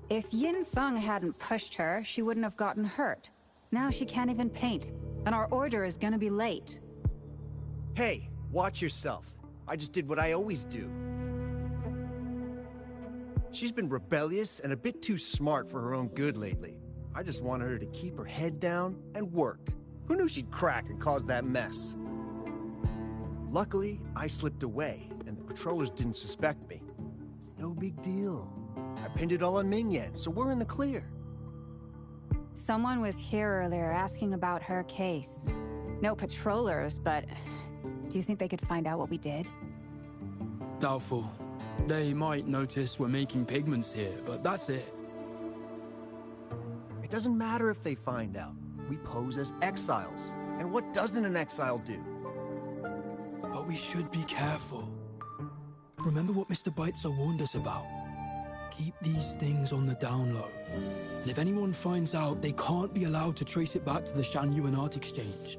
If Yin Feng hadn't pushed her, she wouldn't have gotten hurt. Now she can't even paint, and our order is gonna be late. Hey, watch yourself. I just did what I always do. She's been rebellious and a bit too smart for her own good lately. I just wanted her to keep her head down and work. Who knew she'd crack and cause that mess? Luckily, I slipped away, and the patrollers didn't suspect me. It's no big deal. I pinned it all on Mingyan, so we're in the clear. Someone was here earlier asking about her case. No patrollers, but do you think they could find out what we did? Doubtful. They might notice we're making pigments here, but that's it. It doesn't matter if they find out. We pose as exiles. And what doesn't an exile do? But we should be careful. Remember what Mr. Baitzer warned us about. Keep these things on the down low. And if anyone finds out, they can't be allowed to trace it back to the Shanyuan Art Exchange.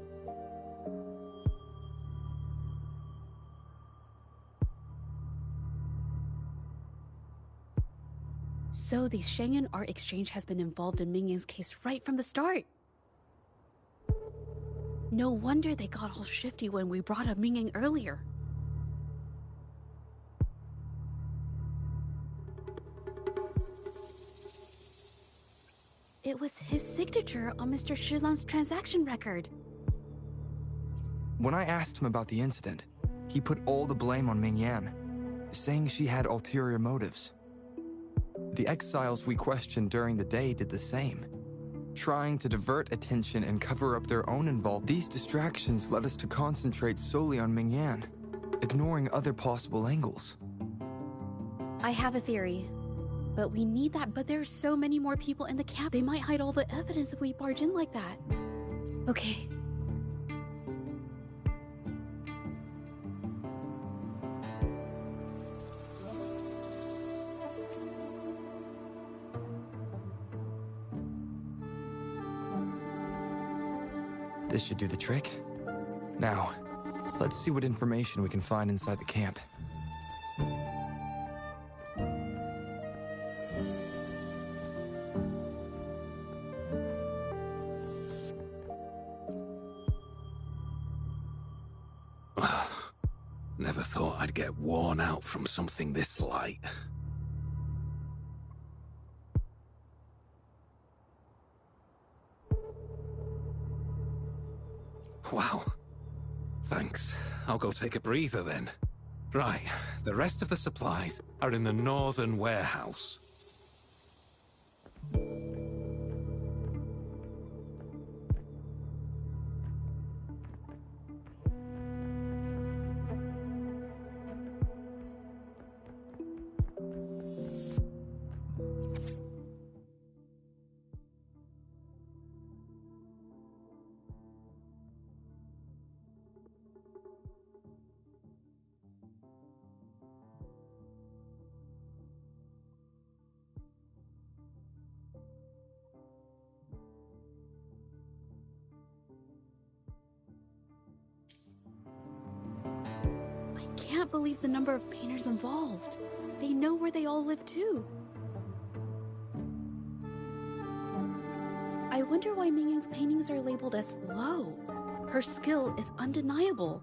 So the Shenyun Art Exchange has been involved in Mingyan's case right from the start. No wonder they got all shifty when we brought up Mingyan earlier. It was his signature on Mr. Shilan's transaction record. When I asked him about the incident, he put all the blame on Mingyan, saying she had ulterior motives. The exiles we questioned during the day did the same, trying to divert attention and cover up their own involvement. These distractions led us to concentrate solely on Mingyan, ignoring other possible angles. I have a theory, but we need that. But there's so many more people in the camp. They might hide all the evidence if we barge in like that. Okay. This should do the trick. Now, let's see what information we can find inside the camp. Never thought I'd get worn out from something this light. Wow. Thanks. I'll go take a breather then. Right, the rest of the supplies are in the northern warehouse. I can't believe the number of painters involved. They know where they all live too. I wonder why Mingyang's paintings are labeled as low. Her skill is undeniable.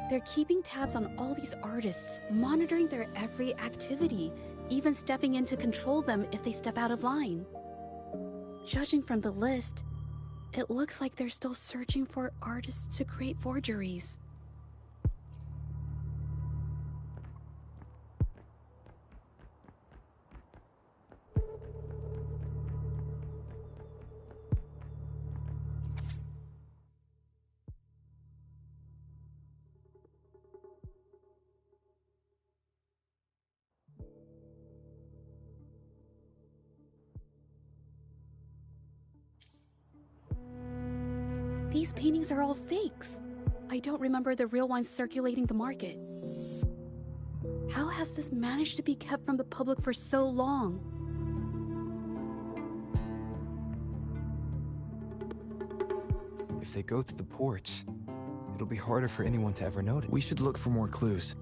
They're keeping tabs on all these artists, monitoring their every activity, even stepping in to control them if they step out of line. Judging from the list, it looks like they're still searching for artists to create forgeries. These paintings are all fakes. I don't remember the real ones circulating the market. How has this managed to be kept from the public for so long? If they go through the ports, it'll be harder for anyone to ever notice. We should look for more clues.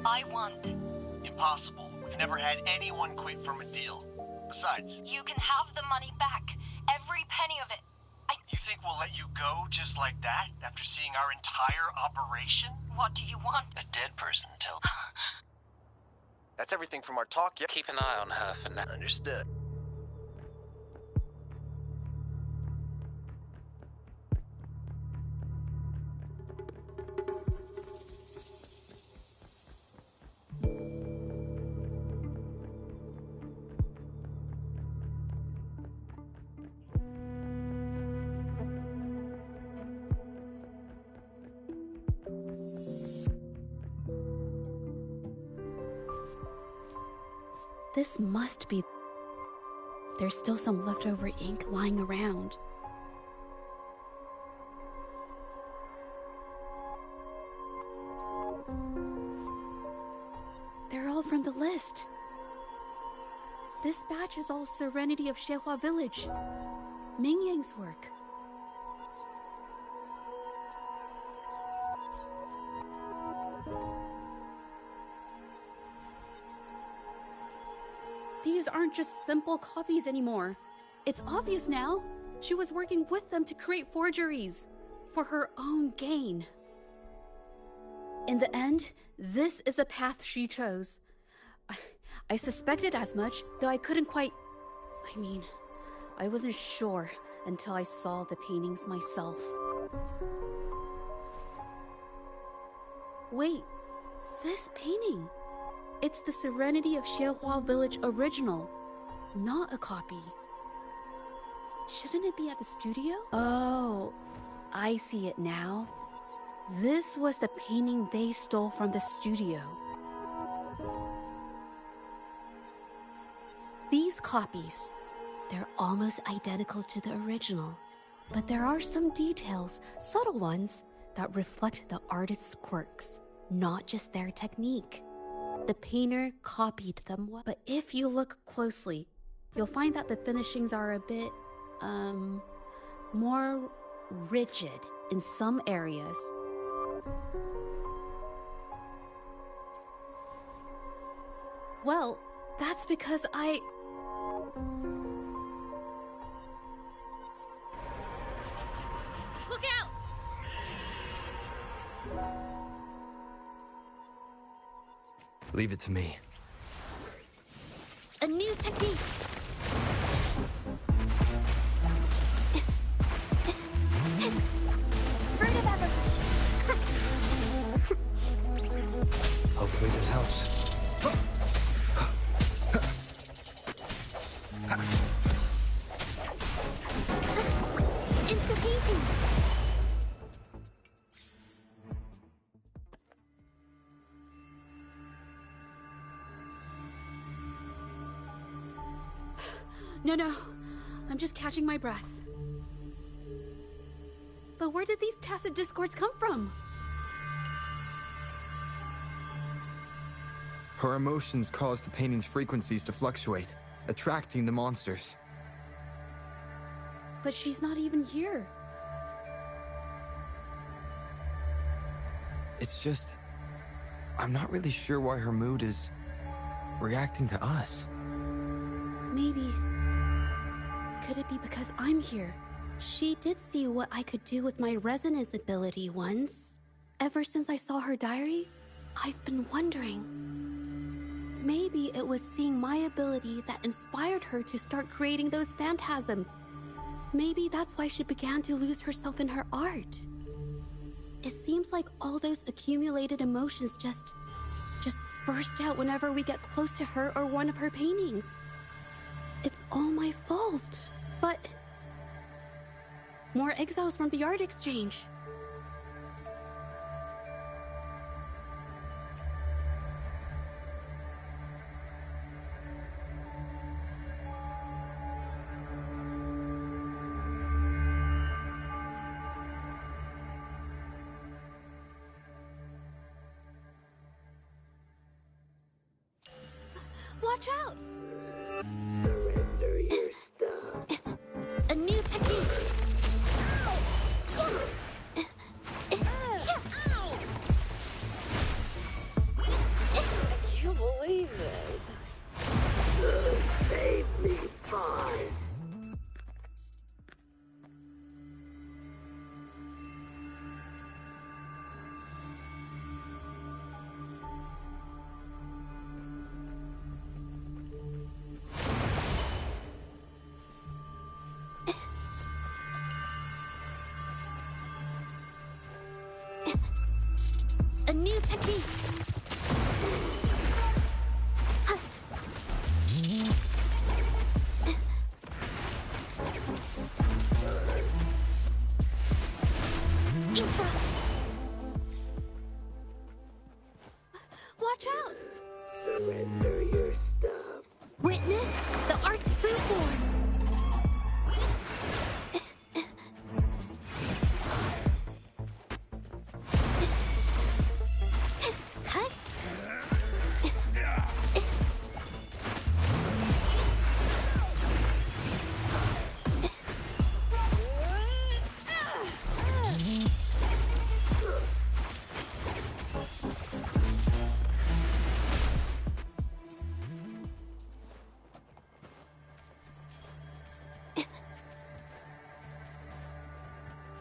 I want. Impossible. We've never had anyone quit from a deal. Besides, you can have the money back. Every penny of it. You think we'll let you go just like that after seeing our entire operation? What do you want? A dead person tell. That's everything from our talk, yeah? Keep an eye on her for now. Understood. This must be... There's still some leftover ink lying around. They're all from the list. This batch is all Serenity of Shehua Village. Mingyang's work. These aren't just simple copies anymore. It's obvious now. She was working with them to create forgeries for her own gain. In the end, this is the path she chose. I suspected as much, though I couldn't quite... I wasn't sure until I saw the paintings myself. Wait, this painting... It's the Serenity of Shehua Village original, not a copy. Shouldn't it be at the studio? Oh, I see it now. This was the painting they stole from the studio. These copies, they're almost identical to the original, but there are some details, subtle ones, that reflect the artist's quirks, not just their technique. The painter copied them well, but if you look closely, you'll find that the finishings are a bit, more rigid in some areas. Well, that's because I... Look out! Leave it to me. A new technique! Fruit of evolution. Hopefully this helps. It's the painting! No. I'm just catching my breath. But where did these tacit discords come from? Her emotions cause the painting's frequencies to fluctuate, attracting the monsters. But she's not even here. It's just... I'm not really sure why her mood is... reacting to us. Maybe... could it be because I'm here? She did see what I could do with my resonance ability once. Ever since I saw her diary, I've been wondering. Maybe it was seeing my ability that inspired her to start creating those phantasms. Maybe that's why she began to lose herself in her art. It seems like all those accumulated emotions just burst out whenever we get close to her or one of her paintings. It's all my fault. But... more exiles from the art exchange. Watch out! Surrender your stuff. A new technique! I can't believe it. Save me, boss. A new technique! Infra! Watch out! Surrender your stuff. Witness the art's true form!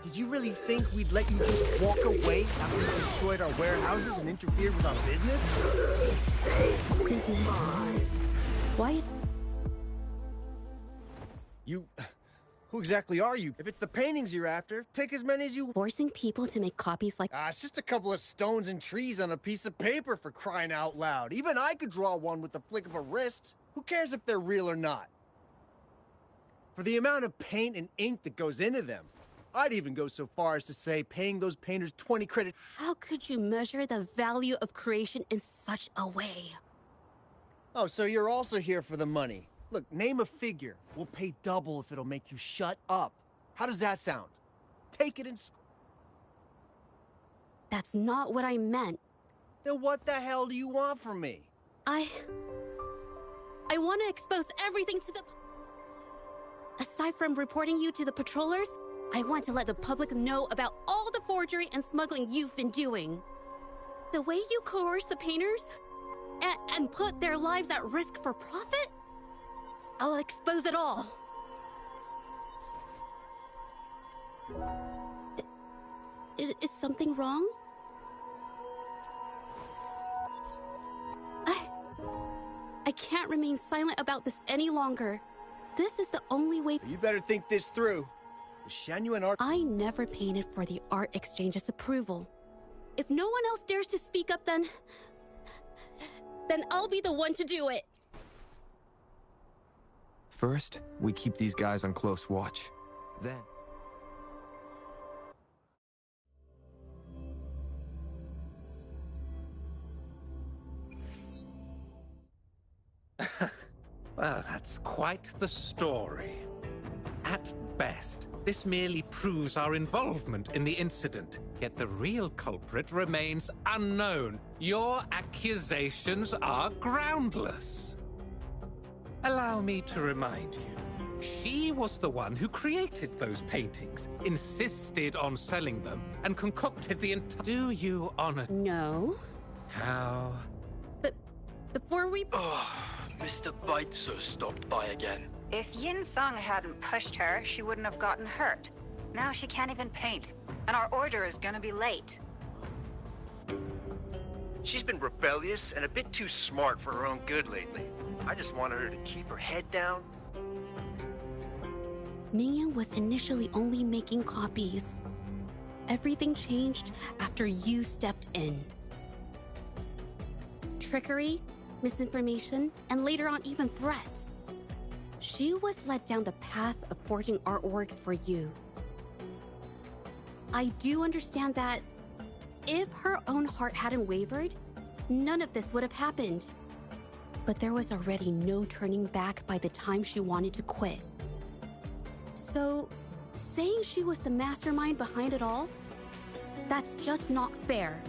Did you really think we'd let you just walk away after you destroyed our warehouses and interfered with our business? Business. Why? You... who exactly are you? If it's the paintings you're after, take as many as you... Forcing people to make copies like... it's just a couple of stones and trees on a piece of paper, for crying out loud. Even I could draw one with the flick of a wrist. Who cares if they're real or not? For the amount of paint and ink that goes into them, I'd even go so far as to say paying those painters 20 credit... How could you measure the value of creation in such a way? Oh, so you're also here for the money. Look, name a figure. We'll pay double if it'll make you shut up. How does that sound? Take it in... That's not what I meant. Then what the hell do you want from me? I want to expose everything to the... Aside from reporting you to the patrollers, I want to let the public know about all the forgery and smuggling you've been doing. The way you coerce the painters and put their lives at risk for profit? I'll expose it all. Is something wrong? I can't remain silent about this any longer. This is the only way. You better think this through. The Shanyuan art. I never painted for the art exchange's approval. If no one else dares to speak up, then I'll be the one to do it. First, we keep these guys on close watch. Then... Well, that's quite the story. At best, this merely proves our involvement in the incident, yet the real culprit remains unknown. Your accusations are groundless. Allow me to remind you, she was the one who created those paintings, insisted on selling them, and concocted the entire... Do you honor... No. How? But before we... Oh, Mr. Baitzer stopped by again. If Yin Feng hadn't pushed her, she wouldn't have gotten hurt. Now she can't even paint, and our order is gonna be late. She's been rebellious and a bit too smart for her own good lately. I just wanted her to keep her head down. Mingyan was initially only making copies. Everything changed after you stepped in. Trickery, misinformation, and later on even threats. She was led down the path of forging artworks for you. I do understand that if her own heart hadn't wavered, none of this would have happened. But there was already no turning back by the time she wanted to quit. So, saying she was the mastermind behind it all, that's just not fair.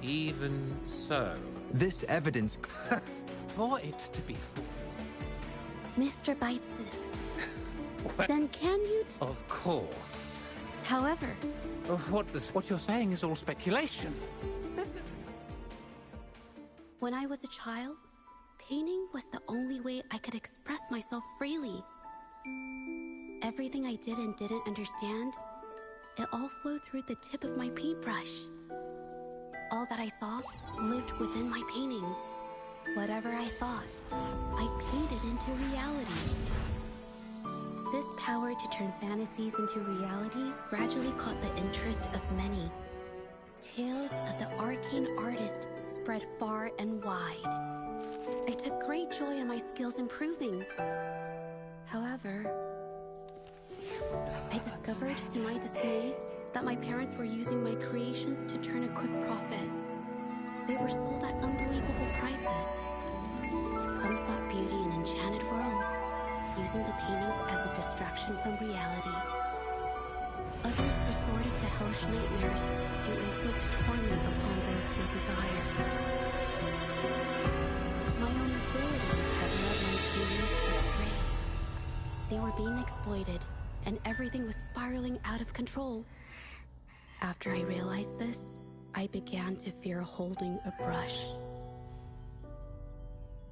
Even so... This evidence... For it to be... Mr. Baitzer, then can you... Of course. However... What you're saying is all speculation. When I was a child, painting was the only way I could express myself freely. Everything I did and didn't understand, it all flowed through the tip of my paintbrush. All that I saw lived within my paintings. Whatever I thought, I painted into reality. This power to turn fantasies into reality gradually caught the interest of many. Tales of the arcane artist spread far and wide. I took great joy in my skills improving. However, I discovered to my dismay that my parents were using my creations to turn a quick profit. They were sold at unbelievable prices. Some sought beauty in enchanted worlds, using the paintings as a distraction from reality. Others resorted to hellish nightmares to inflict torment upon those they desire. My own abilities had led my paintings astray. They were being exploited, and everything was spiraling out of control. After I realized this, I began to fear holding a brush.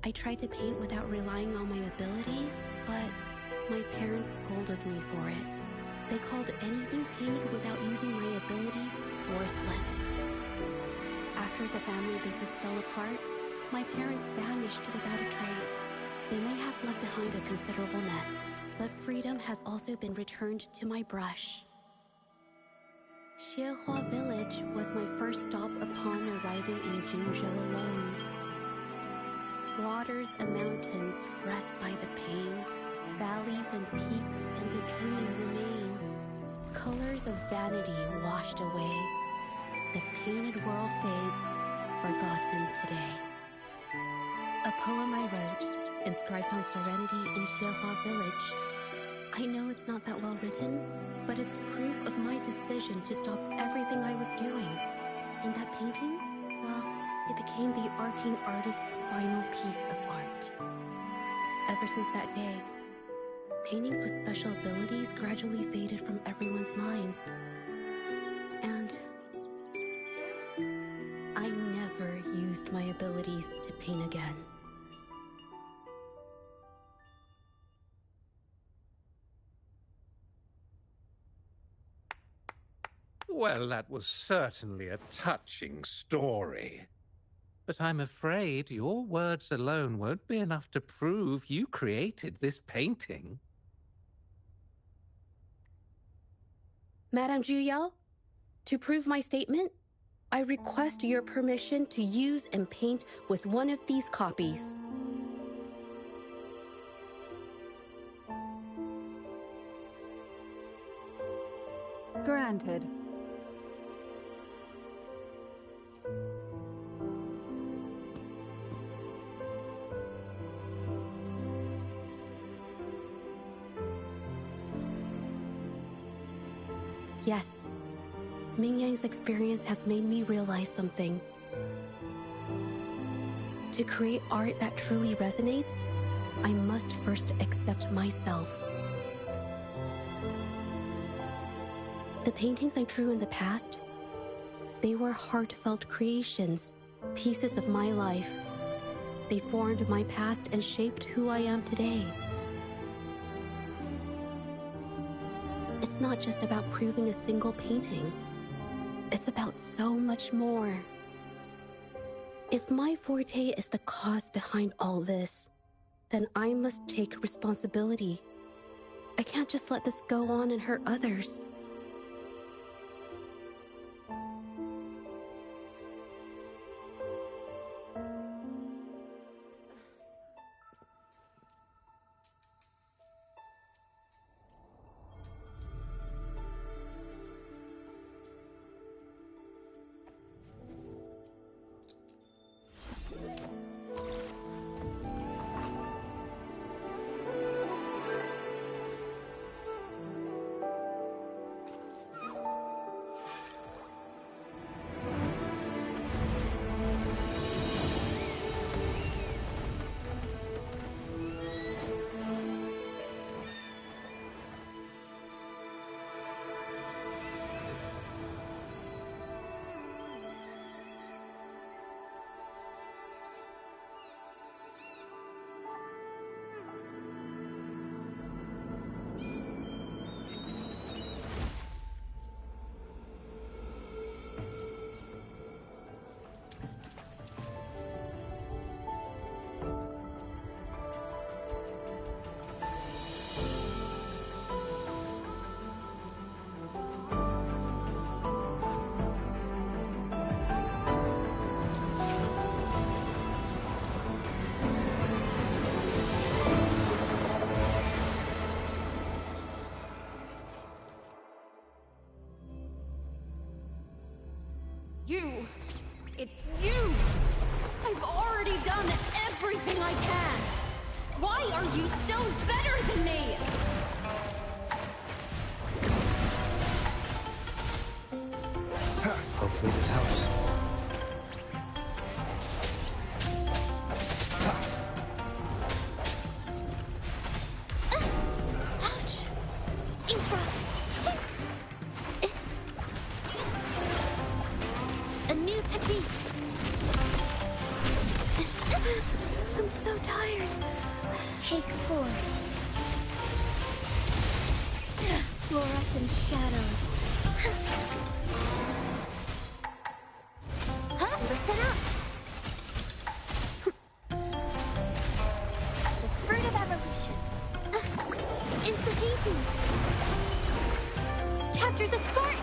I tried to paint without relying on my abilities, but my parents scolded me for it. They called anything painted without using my abilities worthless. After the family business fell apart, my parents vanished without a trace. They may have left behind a considerable mess, but freedom has also been returned to my brush. Xiehua Village was my first stop upon arriving in Jinzhou alone. Waters and mountains rest by the pain. Valleys and peaks in the dream remain. Colors of vanity washed away. The painted world fades, forgotten today. A poem I wrote, inscribed on serenity in Xiehua Village. I know it's not that well written, but it's proof of my decision to stop everything I was doing. And that painting, well, it became the arcane artist's final piece of art. Ever since that day, paintings with special abilities gradually faded from everyone's minds. And I never used my abilities to paint again. Well, that was certainly a touching story. But I'm afraid your words alone won't be enough to prove you created this painting. Madame Juyao, to prove my statement, I request your permission to use and paint with one of these copies. Granted. Yes, Ming Yang's experience has made me realize something. To create art that truly resonates, I must first accept myself. The paintings I drew in the past, they were heartfelt creations, pieces of my life. They formed my past and shaped who I am today. It's not just about proving a single painting. It's about so much more. If my forte is the cause behind all this, then I must take responsibility. I can't just let this go on and hurt others. You! It's you! I've already done everything I can! Why are you still better than me? Hopefully this helps. Ouch! Infra! A new technique! I'm so tired. Take 4. Fluorescent shadows. Listen up! The fruit of evolution. Insta-painting. Capture the spark!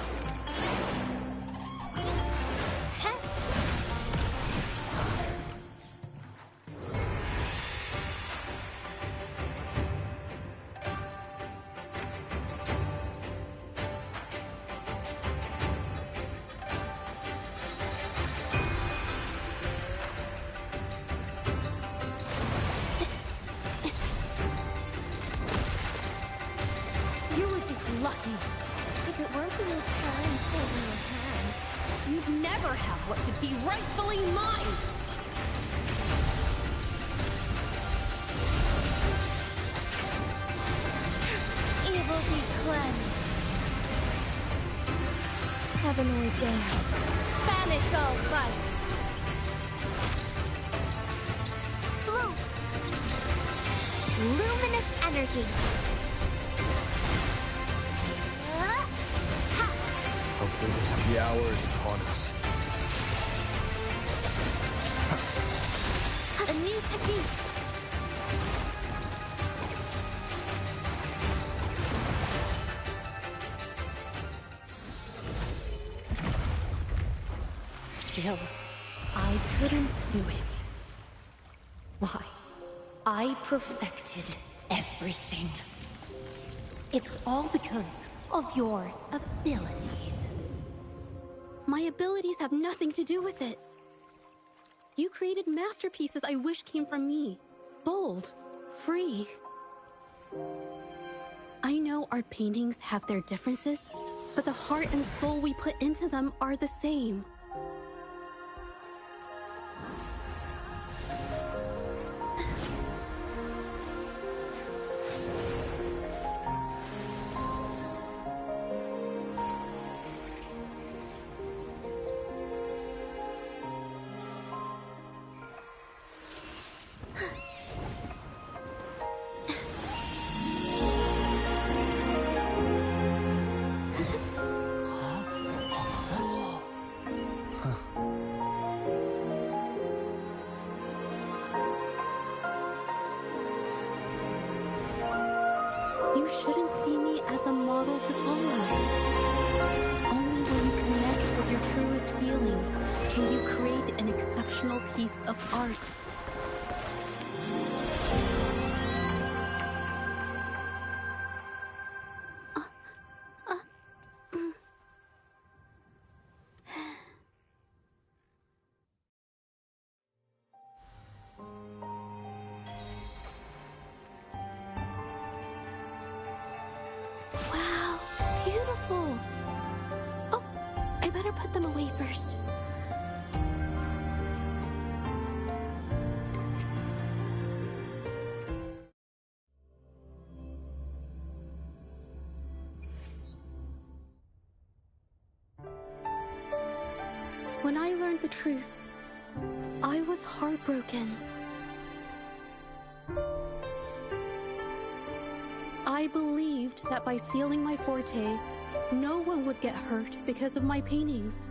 Lucky. If it weren't for your crimes holding your hands, you'd never have what should be rightfully mine! will be cleansed. Heaven ordained. Banish all vice. Blue. Luminous energy. Hopefully this happy hour is upon us. A new technique. Still, I couldn't do it. Why? I perfected everything. It's all because of your abilities. My abilities have nothing to do with it. You created masterpieces I wish came from me. Bold, free. I know our paintings have their differences, but the heart and soul we put into them are the same. You shouldn't see me as a model to follow. Only when you connect with your truest feelings can you create an exceptional piece of art. Wow, beautiful. Oh, I better put them away first. When I learned the truth, I was heartbroken. I believed that by sealing my forte, no one would get hurt because of my paintings.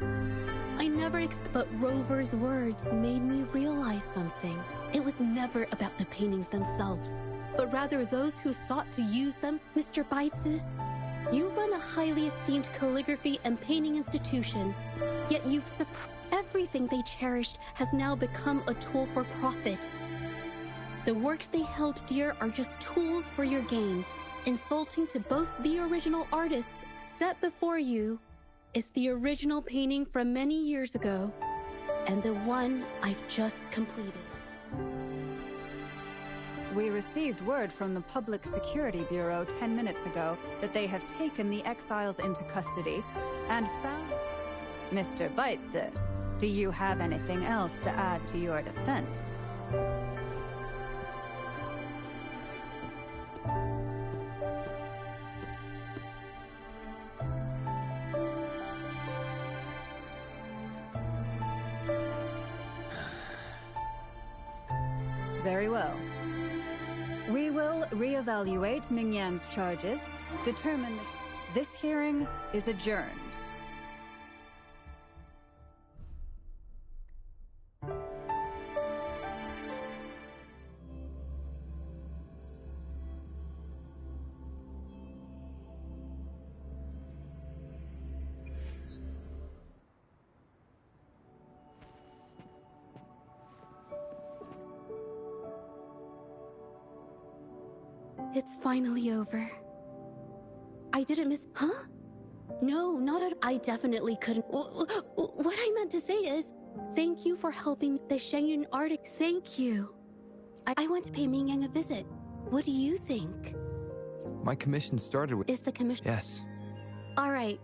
I never but Rover's words made me realize something. It was never about the paintings themselves, but rather those who sought to use them. Mr. Baitsu, you run a highly esteemed calligraphy and painting institution, yet you've everything they cherished has now become a tool for profit. The works they held dear are just tools for your gain. Insulting to both the original artists set before you is the original painting from many years ago and the one I've just completed. We received word from the Public Security Bureau 10 minutes ago that they have taken the exiles into custody and found... Mr. Baitsu, do you have anything else to add to your defense? Very well. We will reevaluate Mingyan's charges, determine this hearing is adjourned. It's finally over. I didn't miss... Huh? No, not at... I definitely couldn't... What I meant to say is, thank you for helping the Shenyun Arctic. Thank you. I want to pay Mingyang a visit. What do you think? My commission started with... Is the commission... Yes. All right.